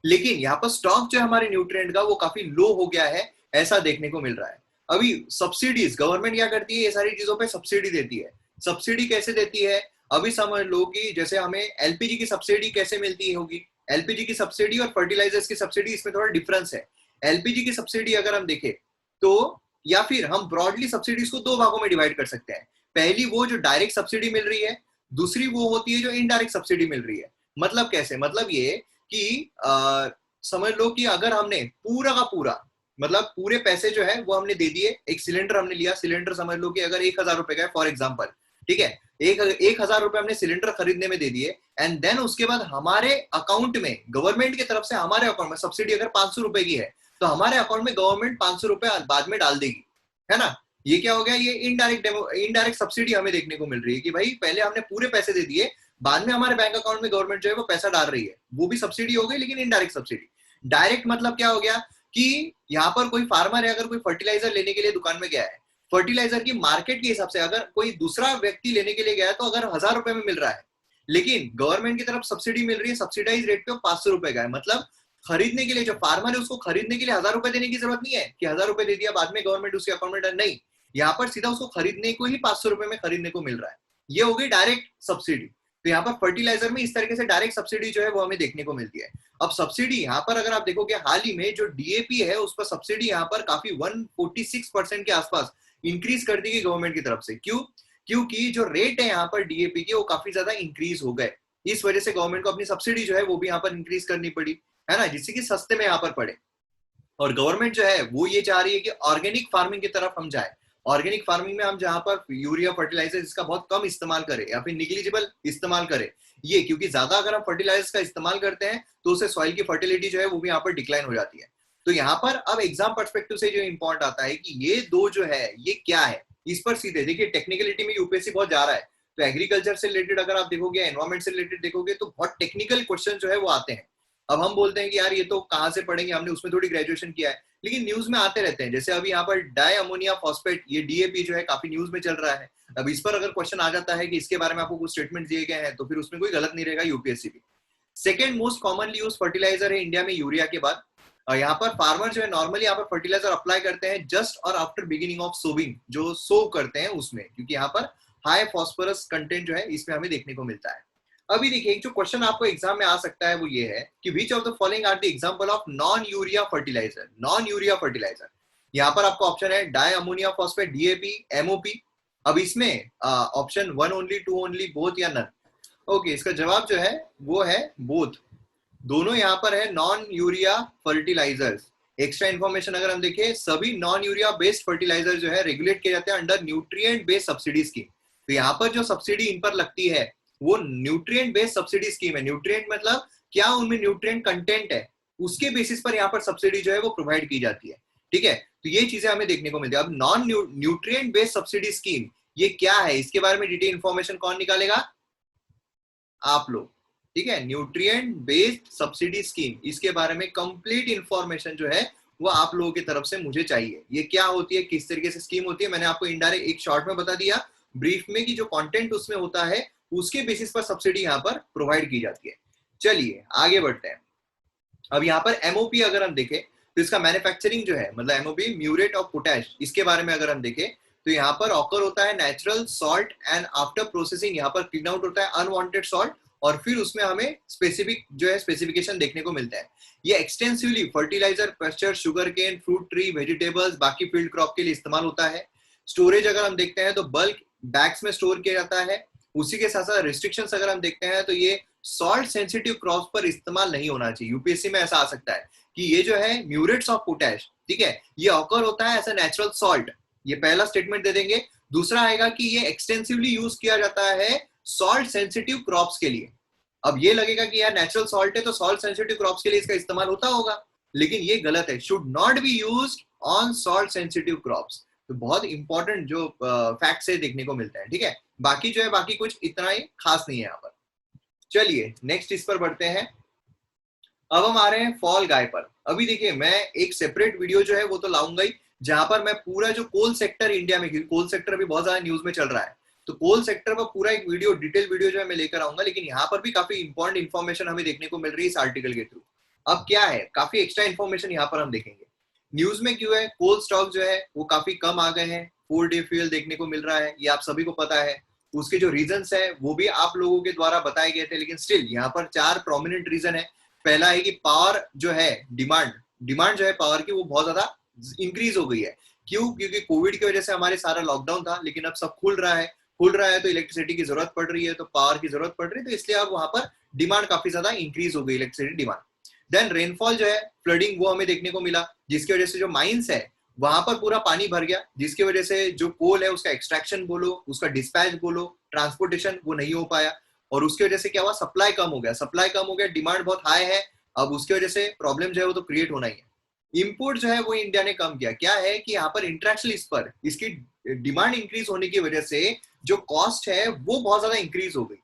लेकिन यहाँ पर स्टॉक जो है हमारे न्यूट्रिएंट का वो काफी लो हो गया है, ऐसा देखने को मिल रहा है। अभी सब्सिडीज गवर्नमेंट क्या करती है, ये सारी चीजों पे सब्सिडी देती है। सब्सिडी कैसे देती है, अभी समझ लो कि जैसे हमें एलपीजी की सब्सिडी कैसे मिलती होगी, एलपीजी की सब्सिडी और फर्टिलाइजर्स की सब्सिडी, इसमें थोड़ा डिफरेंस है। एलपीजी की सब्सिडी अगर हम देखें तो, या फिर हम ब्रॉडली सब्सिडीज को दो भागों में डिवाइड कर सकते हैं। पहली वो जो डायरेक्ट सब्सिडी मिल रही है, दूसरी वो होती है जो इनडायरेक्ट सब्सिडी मिल रही है। मतलब कैसे, मतलब ये कि समझ लो कि अगर हमने पूरा का पूरा, मतलब पूरे पैसे जो है वो हमने दे दिए, एक सिलेंडर हमने लिया, सिलेंडर समझ लो कि अगर 1,000 रुपए का है फॉर एग्जाम्पल, ठीक है, 1,000 रुपए हमने सिलेंडर खरीदने में दे दिए, एंड देन उसके बाद हमारे अकाउंट में गवर्नमेंट की तरफ से हमारे अकाउंट में सब्सिडी अगर 500 रुपए की है, तो हमारे अकाउंट में गवर्नमेंट 500 रुपए बाद में डाल देगी, है ना। ये क्या हो गया, ये इनडायरेक्ट सब्सिडी हमें देखने को मिल रही है कि भाई पहले हमने पूरे पैसे दे दिए, बाद में हमारे बैंक अकाउंट में गवर्नमेंट जो है वो पैसा डाल रही है, वो भी सब्सिडी हो गई, लेकिन इनडायरेक्ट सब्सिडी। डायरेक्ट मतलब क्या हो गया कि यहाँ पर कोई फार्मर है, अगर कोई फर्टिलाइजर लेने के लिए दुकान में गया है, फर्टिलाइजर की मार्केट के हिसाब से अगर कोई दूसरा व्यक्ति लेने के लिए गया है तो अगर 1,000 रुपए में मिल रहा है, लेकिन गवर्नमेंट की तरफ सब्सिडी मिल रही है, सब्सिडाइज रेट पे 500 रुपए का है। मतलब खरीदने के लिए जो फार्मर है उसको खरीदने के लिए 1,000 रुपए देने की जरूरत नहीं है कि 1,000 रुपए दे दिया बाद में गवर्नमेंट उसके अकाउंट में, नहीं, यहाँ पर सीधा उसको खरीदने को ही 500 रुपए में खरीदने को मिल रहा है। ये हो गई डायरेक्ट सब्सिडी। तो यहाँ पर फर्टिलाइजर में इस तरीके से डायरेक्ट सब्सिडी जो है वो हमें देखने को मिलती है। अब सब्सिडी यहाँ पर अगर आप देखोगे, हाल ही में जो डीएपी है उस पर सब्सिडी यहाँ पर काफी 146% के आसपास इंक्रीज कर दी गई गवर्नमेंट की तरफ से। क्यों? क्योंकि जो रेट है यहाँ पर डीएपी के वो काफी ज्यादा इंक्रीज हो गए, इस वजह से गवर्नमेंट को अपनी सब्सिडी जो है वो भी यहाँ पर इंक्रीज करनी पड़ी, है ना, जिससे कि सस्ते में यहाँ पर पड़े। और गवर्नमेंट जो है वो ये चाह रही है कि ऑर्गेनिक फार्मिंग की तरफ हम जाए। ऑर्गेनिक फार्मिंग में हम जहां पर यूरिया फर्टिलाइजर इसका बहुत कम इस्तेमाल करें या फिर निग्लिजिबल इस्तेमाल करें, ये क्योंकि ज्यादा अगर हम फर्टिलाइजर्स का इस्तेमाल करते हैं तो उससे सॉइल की फर्टिलिटी जो है वो भी यहाँ पर डिक्लाइन हो जाती है। तो यहाँ पर अब एग्जाम पर्सपेक्टिव से जो इंपॉर्टेंट आता है कि ये दो जो है ये क्या है, इस पर सीधे देखिए टेक्निकलिटी में यूपीएससी बहुत जा रहा है। तो एग्रीकल्चर से रिलेटेड अगर आप देखोगे, एनवायरमेंट से रिलेटेड देखोगे, तो बहुत टेक्निकल क्वेश्चन जो है वो आते हैं। अब हम बोलते हैं कि यार ये तो कहाँ से पढ़ेंगे, हमने उसमें थोड़ी ग्रेजुएशन किया है, लेकिन न्यूज में आते रहते हैं। जैसे अभी यहाँ पर डाई अमोनिया फॉस्फेट, ये डीएपी जो है काफी न्यूज में चल रहा है। अब इस पर अगर क्वेश्चन आ जाता है कि इसके बारे में आपको कुछ स्टेटमेंट दिए गए हैं, तो फिर उसमें कोई गलत नहीं रहेगा यूपीएससी भी। Second most commonly use fertilizer है इंडिया में यूरिया के बाद। यहाँ पर फार्मर जो है नॉर्मली यहाँ पर फर्टिलाइजर अप्लाई करते हैं जस्ट और आफ्टर बिगिनिंग ऑफ सोविंग, जो सो करते हैं उसमें, क्योंकि यहाँ पर हाई फॉस्फोरस कंटेंट जो है इसमें हमें देखने को मिलता है। अभी देखिए एक जो क्वेश्चन आपको एग्जाम में आ सकता है वो ये है कि which of the following are the example of non urea fertilizer. Non urea fertilizer, यहाँ पर आपको ऑप्शन है di ammonia phosphate, DAP, MOP. अब इसमें ऑप्शन 1 ओनली, 2 ओनली, बोथ या नन। ओके, इसका जवाब जो है वो है बोथ, दोनों यहाँ पर है non urea fertilizers. Extra information अगर हम देखें, सभी नॉन यूरिया बेस्ड फर्टिलाइजर जो है रेगुलेट किए जाते हैं under nutrient based subsidy scheme. तो यहाँ पर जो सब्सिडी इन पर लगती है वो न्यूट्रिएंट बेस्ड सब्सिडी स्कीम है। न्यूट्रिएंट मतलब क्या उनमें न्यूट्रिएंट कंटेंट है, उसके बेसिस पर यहाँ पर सब्सिडी जो है वो प्रोवाइड की जाती है। ठीक है, तो ये चीजें हमें देखने को मिलती है। अब non nutrient based subsidy scheme ये क्या है, इसके बारे में डिटेल इंफॉर्मेशन कौन निकालेगा? आप लोग। ठीक है, न्यूट्रिएंट बेस्ड सब्सिडी स्कीम, इसके बारे में कंप्लीट इंफॉर्मेशन जो है वो आप लोगों की तरफ से मुझे चाहिए। ये क्या होती है, किस तरीके से स्कीम होती है, मैंने आपको इनडायरेक्ट एक शॉर्ट में बता दिया, ब्रीफ में, कि जो कंटेंट उसमें होता है उसके बेसिस पर सब्सिडी यहाँ पर प्रोवाइड की जाती है। चलिए आगे बढ़ते हैं। अब यहाँ पर एमओपी अगर हम देखें तो इसका मैन्युफैक्चरिंग जो है, मतलब एमओपी म्यूरेट ऑफ पोटैश, इसके बारे में अगर हम देखें तो यहाँ पर ऑकर होता है natural salt and after processing यहाँ पर क्लीन आउट होता है अनवांटेड सॉल्ट, और फिर उसमें हमें स्पेसिफिक जो है स्पेसिफिकेशन देखने को मिलता है। ये extensively fertilizer, pasture, sugar cane, fruit tree, vegetables, बाकी फील्ड क्रॉप के लिए इस्तेमाल होता है। स्टोरेज अगर हम देखते हैं तो बल्क बैग्स में स्टोर किया जाता है। उसी के साथ साथ रिस्ट्रिक्शंस अगर हम देखते हैं तो ये सॉल्ट सेंसिटिव क्रॉप्स पर इस्तेमाल नहीं होना चाहिए। यूपीएससी में ऐसा आ सकता है कि ये जो है म्यूरेट्स ऑफ पोटैश, ठीक है, ये ऑकर होता है एज अ नेचुरल सॉल्ट, ये पहला स्टेटमेंट दे देंगे। दूसरा आएगा कि ये एक्सटेंसिवली यूज किया जाता है सॉल्ट सेंसिटिव क्रॉप्स के लिए। अब ये लगेगा कि यार नेचुरल सॉल्ट है तो सॉल्ट सेंसिटिव क्रॉप्स के लिए इसका इस्तेमाल होता होगा, लेकिन ये गलत है, should not be used on salt sensitive crops. तो बहुत इंपॉर्टेंट जो फैक्ट्स है देखने को मिलते हैं, ठीक है। बाकी जो है, बाकी कुछ इतना ही खास नहीं है यहाँ पर। चलिए नेक्स्ट इस पर बढ़ते हैं। अब हम आ रहे हैं फॉल गाय पर। अभी देखिए, मैं एक सेपरेट वीडियो जो है वो तो लाऊंगा ही, जहां पर मैं पूरा जो कोल सेक्टर इंडिया में, कोल सेक्टर अभी बहुत ज्यादा न्यूज में चल रहा है, तो कोल सेक्टर पर पूरा एक वीडियो, डिटेल वीडियो जो है मैं लेकर आऊंगा। लेकिन यहाँ पर भी काफी इंपॉर्टेंट इन्फॉर्मेशन हमें देखने को मिल रही है इस आर्टिकल के थ्रू। अब क्या है, काफी एक्स्ट्रा इन्फॉर्मेशन यहाँ पर हम देखेंगे। न्यूज में क्यों है, कोल स्टॉक जो है वो काफी कम आ गए हैं, 4-डे फ्यूल देखने को मिल रहा है, ये आप सभी को पता है। उसके जो रीजंस है वो भी आप लोगों के द्वारा बताए गए थे, लेकिन स्टिल यहाँ पर 4 प्रोमिनेंट रीजन है। पहला है कि पावर जो है, डिमांड जो है पावर की, वो बहुत ज्यादा इंक्रीज हो गई है। क्यों? क्योंकि कोविड की वजह से हमारे सारा लॉकडाउन था, लेकिन अब सब खुल रहा है तो इलेक्ट्रिसिटी की जरूरत पड़ रही है, तो पावर की जरूरत पड़ रही है, तो इसलिए अब वहां पर डिमांड काफी ज्यादा इंक्रीज हो गई, इलेक्ट्रिसिटी डिमांड। देन रेनफॉल जो है, फ्लडिंग, वो हमें देखने को मिला, जिसकी वजह से जो माइंस है वहां पर पूरा पानी भर गया, जिसकी वजह से जो कोल है उसका एक्सट्रैक्शन बोलो, उसका डिस्पैच बोलो, ट्रांसपोर्टेशन वो नहीं हो पाया। और उसकी वजह से क्या हुआ, सप्लाई कम हो गया, डिमांड बहुत हाई है, अब उसकी वजह से प्रॉब्लम जो है वो तो क्रिएट होना ही है। इंपोर्ट जो है वो इंडिया ने कम किया। क्या है कि यहाँ पर इंटरनेशनल इस पर इसकी डिमांड इंक्रीज होने की वजह से जो कॉस्ट है वो बहुत ज्यादा इंक्रीज हो गई।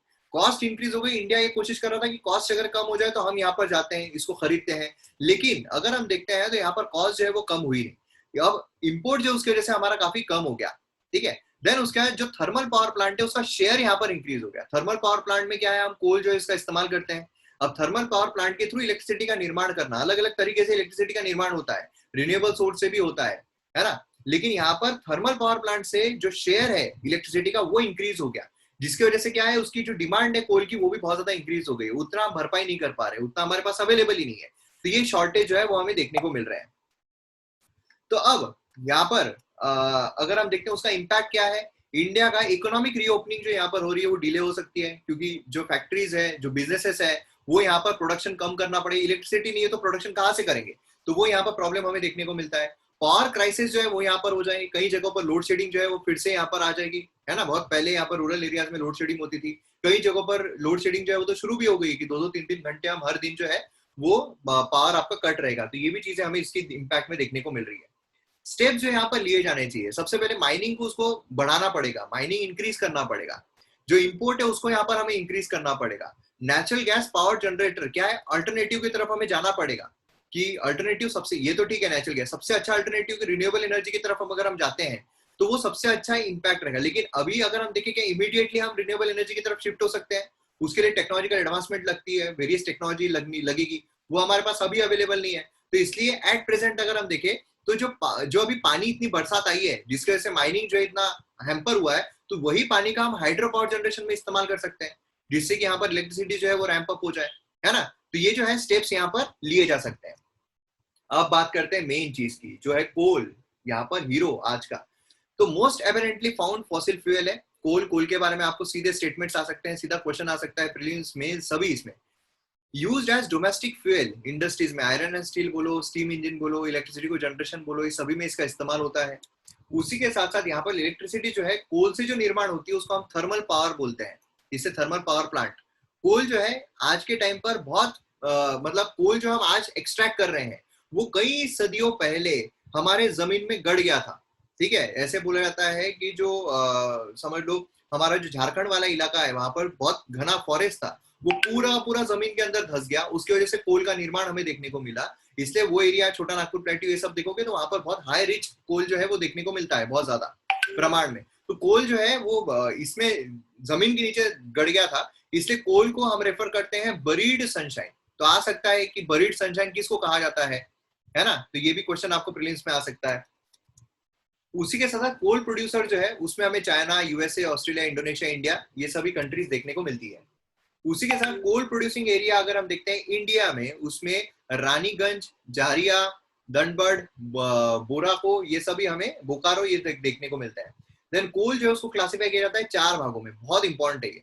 इंडिया ये कोशिश कर रहा था कि कॉस्ट अगर कम हो जाए तो हम यहाँ पर जाते हैं, इसको खरीदते हैं, लेकिन अगर हम देखते हैं तो यहाँ पर कॉस्ट जो है वो कम हुई नहीं। अब इंपोर्ट जो उसकी वजह से हमारा काफी कम हो गया, ठीक है। देन उसके बाद जो थर्मल पावर प्लांट है उसका शेयर यहाँ पर इंक्रीज हो गया। थर्मल पावर प्लांट में क्या है, हम कोल जो है इसका इस्तेमाल करते हैं। अब थर्मल पावर प्लांट के थ्रू इलेक्ट्रिसिटी का निर्माण करना, अलग अलग तरीके से इलेक्ट्रिसिटी का निर्माण होता है, रिन्यूएबल सोर्स से भी होता है ना। लेकिन यहाँ पर थर्मल पावर प्लांट से जो शेयर है इलेक्ट्रिसिटी का वो इंक्रीज हो गया, जिसकी वजह से क्या है, उसकी जो डिमांड है कोल की वो भी बहुत ज्यादा इंक्रीज हो गई। उतना हम भरपाई नहीं कर पा रहे, उतना हमारे पास अवेलेबल ही नहीं है, तो ये शॉर्टेज जो है वो हमें देखने को मिल रहा है। तो अब यहाँ पर अगर हम देखते हैं उसका इम्पैक्ट क्या है, इंडिया का इकोनॉमिक रीओपनिंग जो यहाँ पर हो रही है वो डिले हो सकती है, क्योंकि जो फैक्ट्रीज है, जो बिजनेसेस है, वो यहाँ पर प्रोडक्शन कम करना पड़े। इलेक्ट्रिसिटी नहीं है तो प्रोडक्शन कहाँ से करेंगे, तो वो यहाँ पर प्रॉब्लम हमें देखने को मिलता है। पावर क्राइसिस जो है वो यहाँ पर हो जाएगी, कई जगहों पर लोड शेडिंग जो है वो फिर से यहाँ पर आ जाएगी, है ना। बहुत पहले यहाँ पर रूरल एरियाज में लोड शेडिंग होती थी, कई जगहों पर लोड शेडिंग जो है वो तो शुरू भी हो गई कि 2-2, 3-3 घंटे हम हर दिन जो है वो पावर आपका कट रहेगा। तो ये भी चीजें हमें इसकी इम्पैक्ट में देखने को मिल रही है। स्टेप जो यहाँ पर लिए जाने चाहिए, सबसे पहले माइनिंग को उसको बढ़ाना पड़ेगा, माइनिंग इंक्रीज करना पड़ेगा। जो इंपोर्ट है उसको यहाँ पर हमें इंक्रीज करना पड़ेगा। नेचुरल गैस पावर जनरेटर क्या है, अल्टरनेटिव की तरफ हमें जाना पड़ेगा कि अल्टरनेटिव सबसे, ये तो ठीक है नेचुरल गैस सबसे अच्छा अल्टरनेटिव की रिन्यूएबल एनर्जी की तरफ अगर हम जाते हैं तो वो सबसे अच्छा इम्पैक्ट रहेगा। लेकिन अभी अगर हम देखें कि इमीडिएटली हम रिन्यूएबल एनर्जी की तरफ शिफ्ट हो सकते हैं, उसके लिए टेक्नोलॉजिकल एडवांसमेंट लगती है, वेरियस टेक्नोलॉजी लगेगी, वो हमारे पास अभी अवेलेबल नहीं है। तो इसलिए एट प्रेजेंट अगर हम देखें तो जो अभी पानी, इतनी बरसात आई है जिसकी वजह से माइनिंग जो इतना हैम्पर हुआ है, तो वही पानी का हम हाइड्रो पावर जनरेशन में इस्तेमाल कर सकते हैं, जिससे कि यहाँ पर इलेक्ट्रिसिटी जो है वो रैंप अप हो जाए, है ना। तो ये जो है स्टेप्स यहाँ पर लिए जा सकते हैं। अब बात करते हैं मेन चीज की, जो है कोल, यहाँ पर हीरो आज का। तो मोस्ट एबरेंटली फाउंड फॉसिल फ्यूल है कोल के बारे में आपको सीधे स्टेटमेंट्स आ सकते हैं, सीधा क्वेश्चन आ सकता है प्रीलिम्स में, सभी इसमें used as domestic fuel industries में, आयरन एंड स्टील बोलो, स्टीम इंजन बोलो, इलेक्ट्रिसिटी को जनरेशन बोलो, ये सभी में इसका इस्तेमाल होता है। उसी के साथ साथ यहाँ पर इलेक्ट्रिसिटी जो है कोल से जो निर्माण होती है उसको हम थर्मल पावर बोलते हैं, इससे थर्मल पावर प्लांट। कोल जो है आज के टाइम पर बहुत मतलब कोल जो हम आज एक्सट्रैक्ट कर रहे हैं वो कई सदियों पहले हमारे जमीन में गड़ गया था, ठीक है। ऐसे बोला जाता है कि जो समझ लो हमारा जो झारखंड वाला इलाका है वहां पर बहुत घना फॉरेस्ट था, वो पूरा जमीन के अंदर धस गया, उसकी वजह से कोल का निर्माण हमें देखने को मिला। इसलिए वो एरिया, छोटा नागपुर प्लेट्यू, ये सब देखोगे तो वहां पर बहुत हाई रिच कोल जो है वो देखने को मिलता है, बहुत ज्यादा प्रमाण में। तो कोल जो है वो इसमें जमीन के नीचे गड़ गया था, इसलिए कोल को हम रेफर करते हैं बरीड सनशाइन। तो आ सकता है कि बरीड सनशाइन किसको कहा जाता है ना। तो ये भी क्वेश्चन आपको प्रीलिम्स में आ सकता है। उसी के साथ कोल प्रोड्यूसर जो है उसमें हमें China, USA, Australia, Indonesia, India, ये सभी कंट्रीज देखने को मिलती है। उसी के साथ कोल प्रोड्यूसिंग एरिया अगर हम देखते हैं इंडिया में, उसमें रानीगंज, जारिया, दंडबड़, बोराको, ये सभी हमें, बोकारो, ये देखने को मिलता है। देन कोल जो है उसको क्लासिफाई किया जाता है 4 भागों में, बहुत इंपॉर्टेंट है ये।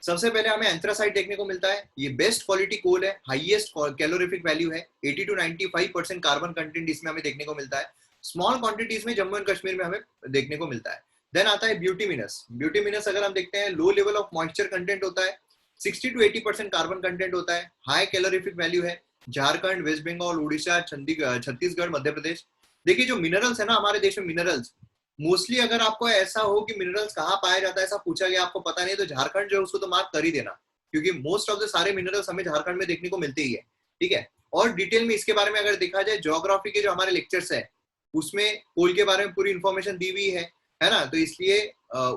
सबसे पहले हमें एंथ्रासाइट देखने को मिलता है, ये बेस्ट क्वालिटी कोल है, हाईएस्ट कैलोरीफिक वैल्यू है, 80 to 95% कार्बन कंटेंट इसमें हमें देखने को मिलता है। स्मॉल क्वांटिटीज में जम्मू एंड कश्मीर में हमें देखने को मिलता है। देन आता है ब्यूटीमिनस अगर हम देखते हैं, low level of moisture content होता है, 60 to 80% कार्बन कंटेंट होता है, हाई कैलोरीफिक वैल्यू है। झारखंड, वेस्ट बंगाल, उड़ीसा, छत्तीसगढ़, मध्य प्रदेश। देखिए जो मिनरल्स है ना हमारे देश में, मिनरल्स मोस्टली अगर आपको ऐसा हो कि मिनरल्स कहाँ पाया जाता है ऐसा पूछा गया, आपको पता नहीं, तो झारखंड जो है उसको तो मार्क कर ही देना, क्योंकि मोस्ट ऑफ द सारे मिनरल्स हमें झारखंड में देखने को मिलते ही है। ठीक है, और डिटेल में इसके बारे में अगर देखा जाए, ज्योग्राफी के जो हमारे लेक्चर्स है उसमें कोल के बारे में पूरी इन्फॉर्मेशन दी हुई है ना, तो इसलिए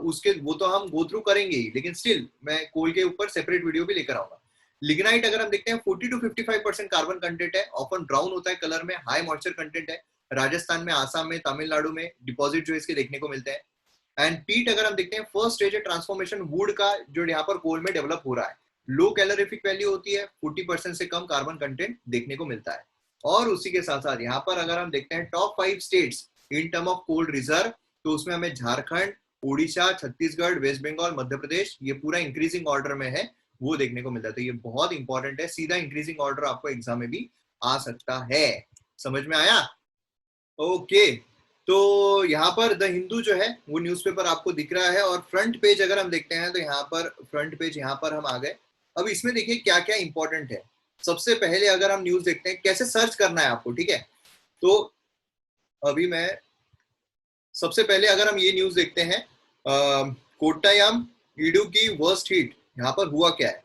उसके वो तो हम गो थ्रू करेंगे ही, लेकिन स्टिल मैं कोल के ऊपर सेपरेट वीडियो भी लेकर आऊंगा। लिग्नाइट अगर हम देखते हैं 40 to 55% कार्बन कंटेंट है, ऑफन ब्राउन होता है कलर में, हाई मॉइस्चर कंटेंट है, राजस्थान में, आसाम में, तमिलनाडु में डिपॉजिट जो इसके देखने को मिलते हैं। एंड पीट अगर हम देखते हैं, फर्स्ट स्टेज है ट्रांसफॉर्मेशन वुड का जो यहाँ पर कोल में डेवलप हो रहा है, लो कैलोरीफिक वैल्यू होती है, 40% से कम कार्बन कंटेंट देखने को मिलता है। और उसी के साथ साथ यहाँ पर अगर हम देखते हैं top 5 states in term of coal reserve, तो उसमें हमें झारखंड, उड़ीसा, छत्तीसगढ़, वेस्ट बंगाल, मध्य प्रदेश, ये पूरा इंक्रीजिंग ऑर्डर में है, वो देखने को मिलता है। तो ये बहुत इंपॉर्टेंट है, सीधा इंक्रीजिंग ऑर्डर आपको एग्जाम में भी आ सकता है। समझ में आया? ओके, तो यहाँ पर द हिंदू जो है वो न्यूज़पेपर आपको दिख रहा है, और फ्रंट पेज अगर हम देखते हैं तो यहाँ पर फ्रंट पेज यहाँ पर हम आ गए। अब इसमें देखिए क्या क्या इंपॉर्टेंट है। सबसे पहले अगर हम न्यूज देखते हैं कैसे सर्च करना है आपको, ठीक है, तो अभी मैं सबसे पहले अगर हम ये न्यूज देखते हैं, कोट्टायम इडुक्की वर्स्ट हिट, यहाँ पर हुआ क्या है,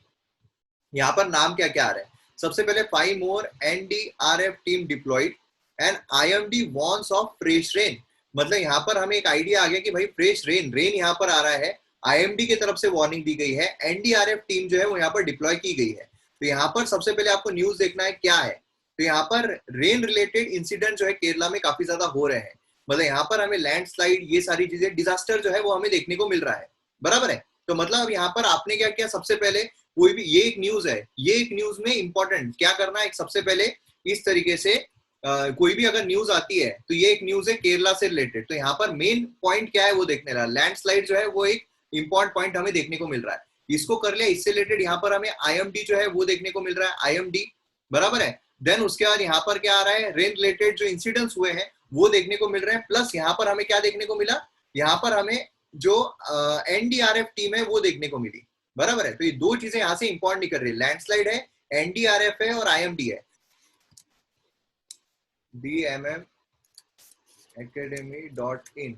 यहाँ पर नाम क्या क्या आ रहा है। सबसे पहले 5 more NDRF team deployed and IMD warns of fresh rain, मतलब यहाँ पर हमें एक आइडिया आ गया कि भाई फ्रेश रेन यहाँ पर आ रहा है, आईएमडी की तरफ से वार्निंग दी गई है, एनडीआरएफ टीम जो है वो यहाँ पर डिप्लॉय की गई है। तो यहाँ पर सबसे पहले आपको न्यूज देखना है क्या है, तो यहाँ पर रेन रिलेटेड इंसिडेंट जो है केरला में काफी ज्यादा हो रहे हैं, मतलब यहाँ पर हमें लैंडस्लाइड, ये सारी चीजें, डिजास्टर जो है वो हमें देखने को मिल रहा है, बराबर है। तो मतलब यहाँ पर आपने क्या किया, सबसे पहले कोई भी, ये एक न्यूज है, ये एक न्यूज में इंपॉर्टेंट क्या करना है, सबसे पहले इस तरीके से कोई भी अगर न्यूज आती है तो ये एक न्यूज है केरला से रिलेटेड, तो यहाँ पर मेन पॉइंट क्या है वो देखने रहा, लैंडस्लाइड जो है वो एक इंपॉर्टेंट पॉइंट हमें देखने को मिल रहा है, इसको कर लिया। इससे रिलेटेड यहाँ पर हमें आईएमडी जो है वो देखने को मिल रहा है, आईएमडी, बराबर है। देन उसके बाद यहाँ पर क्या आ रहा है, रेन रिलेटेड जो इंसिडेंट्स हुए हैं वो देखने को मिल रहे हैं, प्लस यहाँ पर हमें क्या देखने को मिला, यहाँ पर हमें जो एनडीआरएफ टीम है वो देखने को मिली, बराबर है। तो ये दो चीजें यहाँ से इंपॉर्टेंट नहीं कर रही, लैंडस्लाइड है, एनडीआरएफ है और आईएमडी है। DMM academy.in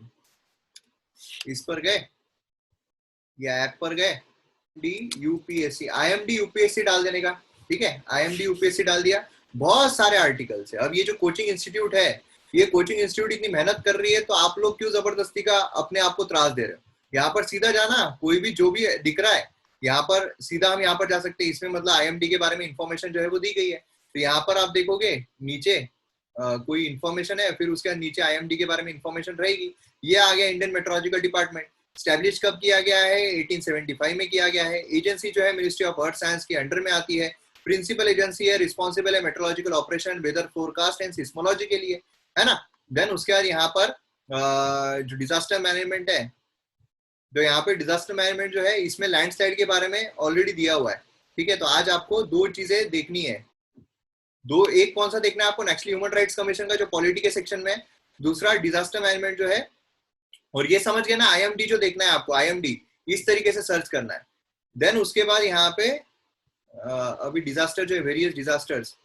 इस पर गए या ऐप पर गए, डी यूपीएससी, आईएमडी यूपीएससी डाल देने का, ठीक है, आईएमडी यूपीएससी डाल दिया, बहुत सारे आर्टिकल्स है। अब ये जो कोचिंग इंस्टीट्यूट है, ये कोचिंग इंस्टीट्यूट इतनी मेहनत कर रही है, तो आप लोग क्यों जबरदस्ती का अपने आप को त्रास दे रहे हो। यहाँ पर सीधा जाना, कोई भी जो भी दिख रहा है यहाँ पर सीधा हम यहाँ पर जा सकते हैं, इसमें मतलब आईएमडी के बारे में इंफॉर्मेशन जो है वो दी गई है। तो यहाँ पर आप देखोगे नीचे कोई इंफॉर्मेशन है, फिर उसके नीचे आईएमडी के बारे में इंफॉर्मेशन रहेगी। ये आ गया इंडियन मेट्रोलॉजिकल डिपार्टमेंट, स्टैब्लिश कब किया गया है, 1875 में किया गया है। एजेंसी जो है मिनिस्ट्री ऑफ अर्थ साइंस के अंडर में आती है, प्रिंसिपल एजेंसी है, रिस्पॉन्सिबल है meteorological operation, weather forecast and seismology के लिए, है ना। देन उसके बाद यहाँ पर जो डिजास्टर मैनेजमेंट है, जो यहाँ पे डिजास्टर मैनेजमेंट जो है इसमें लैंडस्लाइड के बारे में ऑलरेडी दिया हुआ है, ठीक है। तो आज आपको दो चीजें देखनी है, दो, एक कौन सा देखना है आपको, नेशनल ह्यूमन राइट्स कमीशन का जो पॉलिटी के सेक्शन में, दूसरा डिजास्टर मैनेजमेंट जो है, और ये समझ गए ना, आईएमडी जो देखना है आपको, आईएमडी इस तरीके से सर्च करना है। देन उसके बाद यहाँ पे अभी डिजास्टर जो है, वेरियस डिजास्टर्स,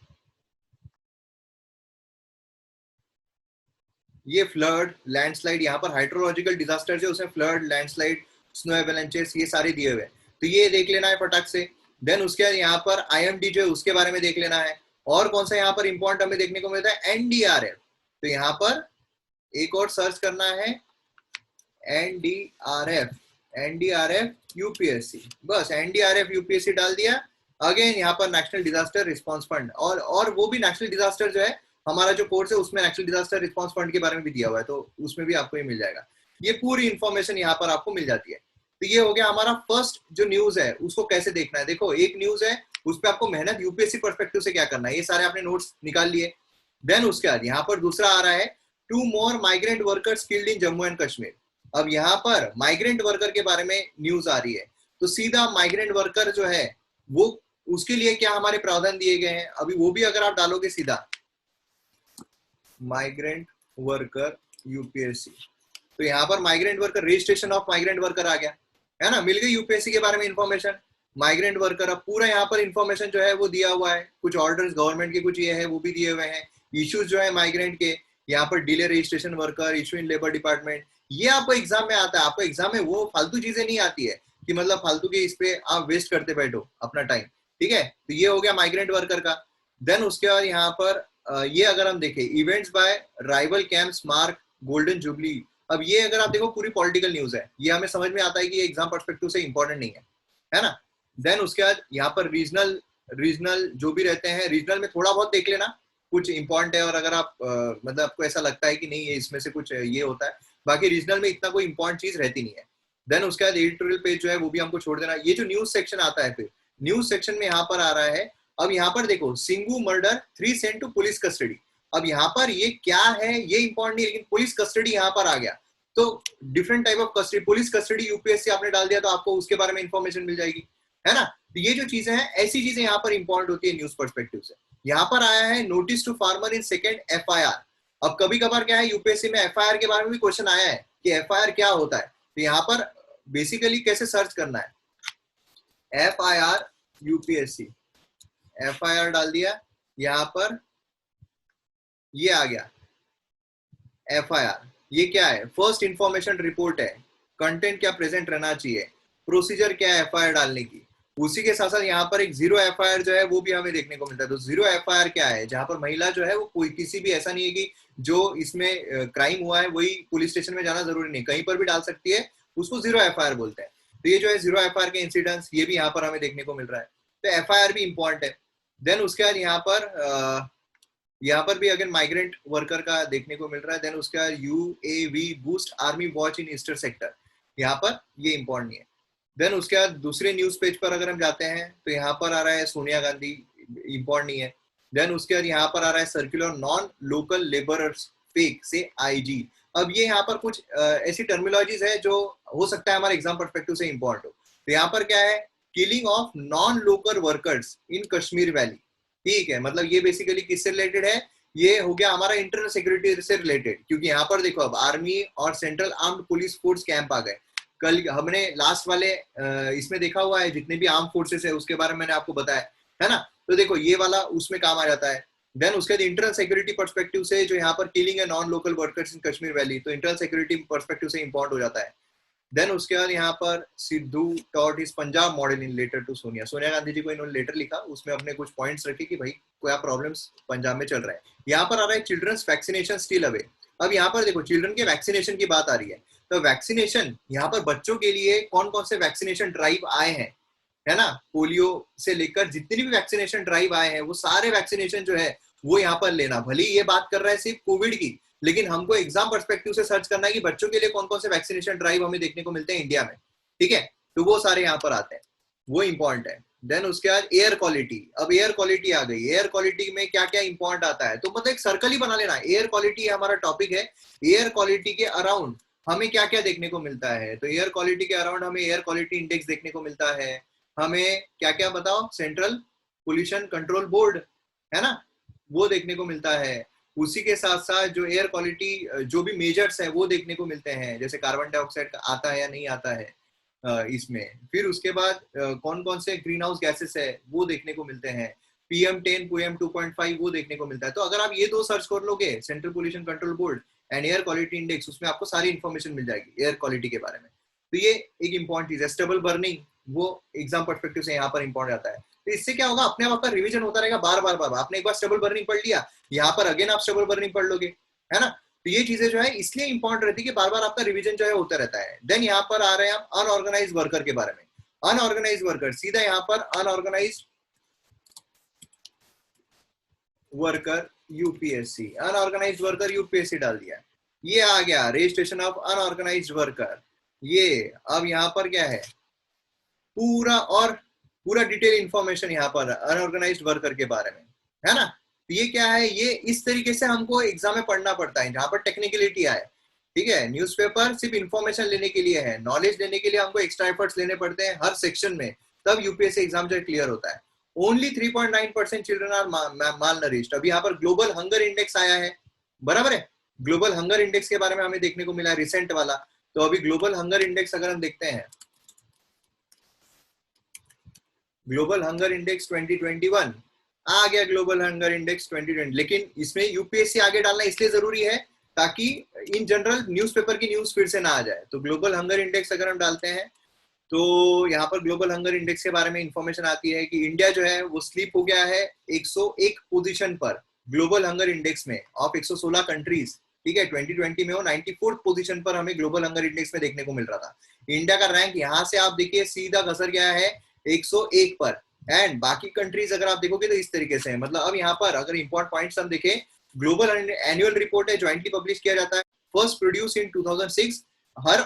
ये फ्लड, लैंडस्लाइड, यहाँ पर हाइड्रोलॉजिकल डिजास्टर जो उसमें फ्लड, लैंडस्लाइड, स्नो एवलांचेस, ये सारे दिए हुए, तो ये देख लेना है फटाक से। देन उसके बाद यहाँ पर आईएमडी जो है उसके बारे में देख लेना है। और कौन सा यहाँ पर इंपॉर्टेंट हमें देखने को मिलता है, एनडीआरएफ, तो यहाँ पर एक और सर्च करना है, एनडीआरएफ, एनडीआरएफ यूपीएससी, बस एनडीआरएफ यूपीएससी डाल दिया। अगेन यहाँ पर नेशनल डिजास्टर रिस्पांस फंड, और वो भी नेशनल डिजास्टर जो है हमारा जो कोर्स है उसमें नेशनल डिजास्टर रिस्पांस फंड के बारे में भी दिया हुआ है, तो उसमें भी आपको ये मिल जाएगा, ये पूरी इंफॉर्मेशन यहाँ पर आपको मिल जाती है। तो ये हो गया हमारा फर्स्ट जो न्यूज है, उसको कैसे देखना है। देखो एक न्यूज है, उस पर आपको मेहनत यूपीएससी पर्सपेक्टिव से क्या करना है, ये सारे आपने नोट्स निकाल लिए। देन उसके बाद यहाँ पर दूसरा आ रहा है, 2 more migrant workers killed in Jammu and Kashmir. अब यहाँ पर माइग्रेंट वर्कर के बारे में न्यूज आ रही है, तो सीधा माइग्रेंट वर्कर जो है वो, उसके लिए क्या हमारे प्रावधान दिए गए हैं, अभी वो भी अगर आप डालोगे सीधा माइग्रेंट वर्कर यूपीएससी, तो यहाँ पर migrant worker, registration of migrant worker आ गया, है ना, मिल गई यूपीएससी के बारे में इंफॉर्मेशन। माइग्रेंट वर्कर, अब पूरा यहाँ पर इंफॉर्मेशन जो है वो दिया हुआ है, कुछ ऑर्डर्स गवर्नमेंट के कुछ ये है वो भी दिए हुए हैं, इश्यूज जो है माइग्रेंट के, यहाँ पर delay registration worker, issue in labour department, ये आपको एग्जाम में आता है। आपको एग्जाम में वो फालतू चीजें नहीं आती है कि मतलब फालतू के इस पे आप वेस्ट करते बैठो अपना टाइम, ठीक है। तो ये हो गया माइग्रेंट वर्कर का। देन उसके बाद यहाँ पर ये अगर हम देखें, events by rival camps mark golden jubilee. अब ये अगर आप देखो पूरी पॉलिटिकल न्यूज है, ये हमें समझ में आता है कि ये एग्जाम पर्सपेक्टिव से इंपॉर्टेंट नहीं है ना। देन उसके बाद यहाँ पर रीजनल रीजनल जो भी रहते हैं, रीजनल में थोड़ा बहुत देख लेना कुछ इंपॉर्टेंट है, और अगर आप मतलब आपको ऐसा लगता है कि नहीं ये इसमें से कुछ ये होता है, बाकी रीजनल में इतना कोई इंपॉर्टेंट चीज रहती नहीं है। देन उसके बाद एडिटोरियल पेज जो है वो भी हमको छोड़ देना। ये जो न्यूज सेक्शन आता है, फिर न्यूज सेक्शन में यहाँ पर आ रहा है, अब यहाँ पर देखो Singhu murder 3 sent to police custody. अब यहाँ पर ये क्या है ये इंपॉर्टेंट नहीं, लेकिन पुलिस कस्टडी यहाँ पर आ गया, तो different type of custody, police custody UPSC आपने डाल दिया तो आपको उसके बारे में इंफॉर्मेशन मिल जाएगी, है ना। तो ये जो चीजें हैं ऐसी चीजें यहाँ पर इंपॉर्टेंट होती है न्यूज पर्सपेक्टिव से। यहाँ पर आया है notice to farmer in second FIR. अब कभी कभार क्या है यूपीएससी में एफआईआर के बारे में भी क्वेश्चन आया है कि एफआईआर क्या होता है। तो यहाँ पर बेसिकली कैसे सर्च करना है, एफआईआर यूपीएससी, एफआईआर डाल दिया, यहाँ पर ये आ गया एफआईआर। ये क्या है, फर्स्ट इंफॉर्मेशन रिपोर्ट है, कंटेंट क्या प्रेजेंट रहना चाहिए, प्रोसीजर क्या है एफआईआर डालने की। उसी के साथ साथ यहाँ पर एक जीरो एफआईआर जो है वो भी हमें देखने को मिलता है। तो जीरो एफआईआर क्या है, जहां पर महिला जो है वो कोई किसी भी ऐसा नहीं है कि जो इसमें क्राइम हुआ है वही पुलिस स्टेशन में जाना जरूरी नहीं, कहीं पर भी डाल सकती है, उसको जीरो एफआईआर बोलते हैं। तो ये जो है जीरो एफआईआर के इंसिडेंट्स ये भी यहाँ पर हमें देखने को मिल रहा है, तो एफआईआर भी इंपॉर्टेंट है। देन उसके बाद यहाँ पर भी अगर माइग्रेंट वर्कर का देखने को मिल रहा है। देन उसके बाद UAV boost army watch in eastern sector, यहाँ पर ये इंपॉर्टेंट नहीं है। देन उसके बाद दूसरे न्यूज पेज पर अगर हम जाते हैं तो यहाँ पर आ रहा है सोनिया गांधी, इंपॉर्टेंट नहीं है। देन उसके बाद यहाँ पर आ रहा है circular non local labourers fake से आईजी। अब ये यहाँ पर कुछ ऐसी टर्मिनोलॉजीज है जो हो सकता है हमारे एग्जाम पर्सपेक्टिव से इंपॉर्टेंट हो। तो यहाँ पर क्या है, killing of non local workers in Kashmir valley, ठीक है। मतलब ये बेसिकली किससे रिलेटेड है, ये हो गया हमारा इंटरनल सिक्योरिटी से रिलेटेड, क्योंकि यहाँ पर देखो अब आर्मी और central armed police force camp आ गए। कल हमने लास्ट वाले इसमें देखा हुआ है, जितने भी आर्म फोर्सेस है उसके बारे में मैंने आपको बताया है ना। तो देखो ये वाला उसमें काम आ जाता है। देन उसके बाद इंटरनल सिक्योरिटी पर्सपेक्टिव से जो यहाँ पर किलिंग है non local workers in Kashmir valley, तो इंटरनल सिक्योरिटी पर्सपेक्टिव से इंपॉर्टेंट हो जाता है। देन उसके बाद यहाँ पर Sidhu taught is Punjab model in letter to Sonia, Sonia Gandhi ji को इन्होंने लेटर लिखा, उसमें अपने कुछ पॉइंट्स रखे कि भाई क्या प्रॉब्लम्स पंजाब में चल रहा है। यहाँ पर आ रहा है चिल्ड्रंस वैक्सीनेशन स्टिल अवे। अब यहाँ पर देखो चिल्ड्रन के वैक्सीनेशन की बात आ रही है, तो वैक्सीनेशन यहाँ पर बच्चों के लिए कौन कौन से वैक्सीनेशन ड्राइव आए हैं, है ना। पोलियो से लेकर जितने भी वैक्सीनेशन ड्राइव आए हैं वो सारे वैक्सीनेशन जो है वो यहाँ पर लेना। भले ये बात कर रहा है सिर्फ कोविड की, लेकिन हमको एग्जाम पर्सपेक्टिव से सर्च करना है कि बच्चों के लिए कौन कौन से वैक्सीनेशन ड्राइव हमें देखने को मिलते हैं इंडिया में, ठीक है। तो वो सारे यहाँ पर आते हैं, वो इंपॉर्टेंट है। देन उसके बाद एयर क्वालिटी, अब एयर क्वालिटी आ गई। एयर क्वालिटी में क्या क्या इंपॉर्टेंट आता है, तो मतलब एक सर्कल ही बना लेना, एयर क्वालिटी हमारा टॉपिक है। एयर क्वालिटी के अराउंड हमें क्या क्या देखने को मिलता है, तो एयर क्वालिटी के अराउंड हमें एयर क्वालिटी इंडेक्स देखने को मिलता है। हमें क्या क्या बताओ, सेंट्रल पोल्यूशन कंट्रोल बोर्ड, है ना, वो देखने को मिलता है। उसी के साथ साथ जो एयर क्वालिटी जो भी मेजर्स है वो देखने को मिलते हैं, जैसे कार्बन डाइऑक्साइड का आता है या नहीं आता है इसमें। फिर उसके बाद कौन कौन से ग्रीन हाउस गैसेस है वो देखने को मिलते हैं। PM10 PM2.5 वो देखने को मिलता है। तो अगर आप ये दो सर्च कर लोगे, central pollution control board and air quality index, उसमें आपको सारी इन्फॉर्मेशन मिल जाएगी एयर क्वालिटी के बारे में। तो ये एक इंपॉर्टेंट चीज है। स्टेबल बर्निंग वो एग्जाम पर्सपेक्टिव से यहाँ पर इंपॉर्टेंट आता है। तो इससे क्या होगा, अपने आप आपका रिवीजन होता रहेगा बार बार बार। आपने एक बार स्टेबल बर्निंग पढ़ लिया, यहाँ पर अगेन आप स्टेबल बर्निंग पढ़ लोगे, है ना। तो ये चीजें जो है इसलिए इंपॉर्टेंट रहती है कि बार बार आपका रिवीजन जो है होता रहता है। देन यहाँ पर आ रहे हैं हम अनऑर्गेनाइज वर्कर के बारे में। अनऑर्गेनाइज वर्कर, सीधा यहाँ पर unorganised worker UPSC, unorganised worker UPSC डाल दिया। ये आ गया रजिस्ट्रेशन ऑफ अनऑर्गेनाइज वर्कर। ये अब यहाँ पर क्या है, पूरा डिटेल इंफॉर्मेशन यहाँ पर अनऑर्गेनाइज्ड वर्कर के बारे में, है ना। तो ये क्या है, ये इस तरीके से हमको एग्जाम में पढ़ना पड़ता है जहां पर टेक्निकलिटी आए, ठीक है। न्यूज़पेपर सिर्फ इंफॉर्मेशन लेने के लिए है, नॉलेज लेने के लिए हमको एक्स्ट्रा एफर्ट्स लेने पड़ते हैं हर सेक्शन में, तब यूपीएससी एग्जाम जो क्लियर होता है। Only 3.9% children are malnourished. अब यहाँ पर ग्लोबल हंगर इंडेक्स आया है, बराबर है। ग्लोबल हंगर इंडेक्स के बारे में हमें देखने को मिला है रिसेंट वाला। तो अभी ग्लोबल हंगर इंडेक्स अगर हम देखते हैं, ग्लोबल हंगर इंडेक्स 2021 आ गया, ग्लोबल हंगर इंडेक्स 2020। लेकिन इसमें यूपीएससी आगे डालना इसलिए जरूरी है ताकि इन जनरल न्यूज़पेपर की न्यूज फिर से ना आ जाए। तो ग्लोबल हंगर इंडेक्स अगर हम डालते हैं तो यहाँ पर ग्लोबल हंगर इंडेक्स के बारे में इंफॉर्मेशन आती है कि इंडिया जो है वो स्लीप हो गया है 101 पोजीशन पर ग्लोबल हंगर इंडेक्स में ऑफ 116 कंट्रीज। ठीक है, 2020 में वो 94th पोजीशन पर हमें ग्लोबल हंगर इंडेक्स में देखने को मिल रहा था। इंडिया का रैंक यहाँ से आप देखिए सीधा खसर गया है 101 पर। एंड बाकी कंट्रीज अगर आप देखोगे तो इस तरीके से है। मतलब अब यहाँ पर अगर इंपॉर्टेंट पॉइंट्स हम देखें, ग्लोबल एनुअल रिपोर्ट है, ज्वाइंटली पब्लिश किया जाता है, फर्स्ट प्रोड्यूस इन 2006, हर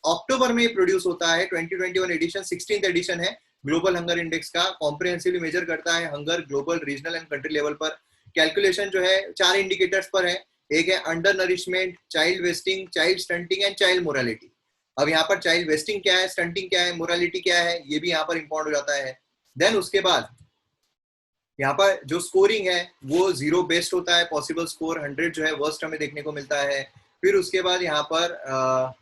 अक्टूबर में प्रोड्यूस होता है। 2021 एडिशन 16th एडिशन है ग्लोबल हंगर इंडेक्स का। कॉम्प्रिहेंसिवली मेजर करता है hunger global, regional and country level पर। कैलकुलेशन जो है 4 इंडिकेटर्स पर है। एक है under nourishment, child wasting, child stunting and child morality. अब यहाँ पर चाइल्ड वेस्टिंग क्या है, स्टंटिंग क्या है, मोरालिटी क्या है, ये भी यहाँ पर इंपॉर्टेंट हो जाता है। देन उसके बाद यहाँ पर जो स्कोरिंग है वो 0 बेस्ट होता है, पॉसिबल स्कोर 100 जो है वर्स्ट हमें देखने को मिलता है। फिर उसके बाद यहाँ पर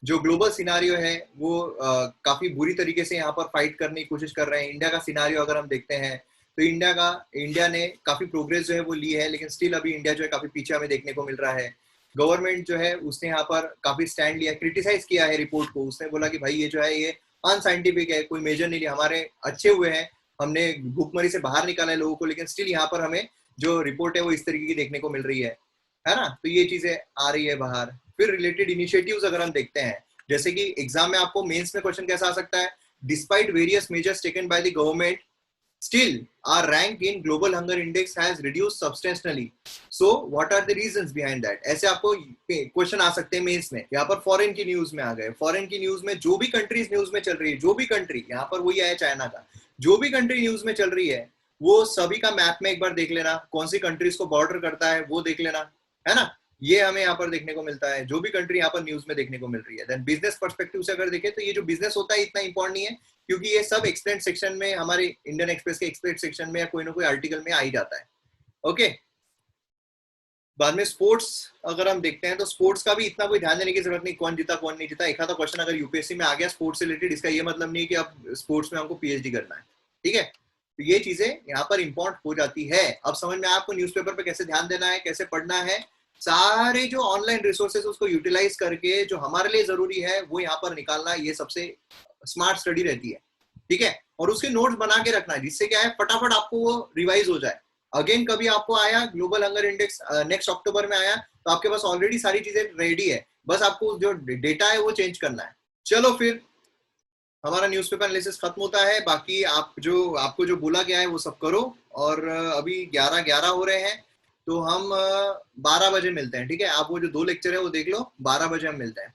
जो ग्लोबल सिनारियो है वो काफी बुरी तरीके से यहाँ पर फाइट करने की कोशिश कर रहे हैं। इंडिया का सिनारियो अगर हम देखते हैं तो इंडिया ने काफी प्रोग्रेस जो है वो ली है, लेकिन स्टिल अभी इंडिया जो है काफी पीछे हमें देखने को मिल रहा है। गवर्नमेंट जो है उसने यहाँ पर काफी स्टैंड लिया, क्रिटिसाइज किया है रिपोर्ट को। उसने बोला कि भाई ये जो है ये अनसाइंटिफिक है, कोई मेजर नहीं लिया, हमारे अच्छे हुए हैं, हमने भूखमरी से बाहर निकाला है लोगों को, लेकिन स्टिल यहाँ पर हमें जो रिपोर्ट है वो इस तरीके की देखने को मिल रही है ना। तो ये चीजें आ रही है बाहर। फिर रिलेटेड इनिशिएटिव्स अगर हम देखते हैं, जैसे कि एग्जाम में आपको मेंस में क्वेश्चन कैसा आ सकता है, despite various measures taken by the government still our rank in global hunger index has reduced substantially, so what are the reasons behind that। ऐसे आपको क्वेश्चन आ सकते हैं मेंस में। यहाँ पर फॉरेन की न्यूज में आ गए, फॉरेन की न्यूज में जो भी कंट्रीज न्यूज में चल रही है, जो भी कंट्री, यहाँ पर वही आया चाइना का, जो भी कंट्री न्यूज में चल रही है वो सभी का मैप में एक बार देख लेना, कौन सी कंट्रीज को बॉर्डर करता है वो देख लेना, है ना। ये हमें यहाँ पर देखने को मिलता है, जो भी कंट्री यहाँ पर न्यूज में देखने को मिल रही है। देन बिजनेस पर्सपेक्टिव से अगर देखें तो ये जो बिजनेस होता है इतना इंपॉर्टेंट नहीं है, क्योंकि ये सब एक्सप्लेन सेक्शन में, हमारे इंडियन एक्सप्रेस के एक्सप्लेन सेक्शन में या कोई ना कोई आर्टिकल में आ ही जाता है। ओके, बाद में स्पोर्ट्स अगर हम देखते हैं तो स्पोर्ट्स का भी इतना कोई ध्यान देने की जरूरत नहीं, कौन जीता कौन नहीं जीता। एक आधा क्वेश्चन अगर यूपीएससी में आ गया स्पोर्ट्स से रिलेटेड, इसका ये मतलब नहीं कि अब स्पोर्ट्स में हमको पीएचडी करना है, ठीक है। तो ये चीजें यहाँ पर इंपॉर्टेंट हो जाती है। अब समझ में आपको न्यूज़पेपर पे कैसे ध्यान देना है, कैसे पढ़ना है, सारे जो ऑनलाइन रिसोर्सेज उसको यूटिलाइज करके जो हमारे लिए जरूरी है वो यहाँ पर निकालना, ये सबसे स्मार्ट स्टडी रहती है, ठीक है। और उसके नोट्स बना के रखना है, जिससे क्या है फटाफट आपको वो रिवाइज हो जाए। अगेन कभी आपको आया ग्लोबल हंगर इंडेक्स नेक्स्ट अक्टूबर में आया तो आपके पास ऑलरेडी सारी चीजें रेडी है, बस आपको जो डेटा है वो चेंज करना है। चलो फिर हमारा न्यूज़पेपर एनालिसिस खत्म होता है। बाकी आपको जो बोला गया है वो सब करो। और अभी 11:11 हो रहे हैं, तो हम 12 बजे मिलते हैं, ठीक है। आप वो जो 2 लेक्चर है वो देख लो, 12 बजे हम मिलते हैं।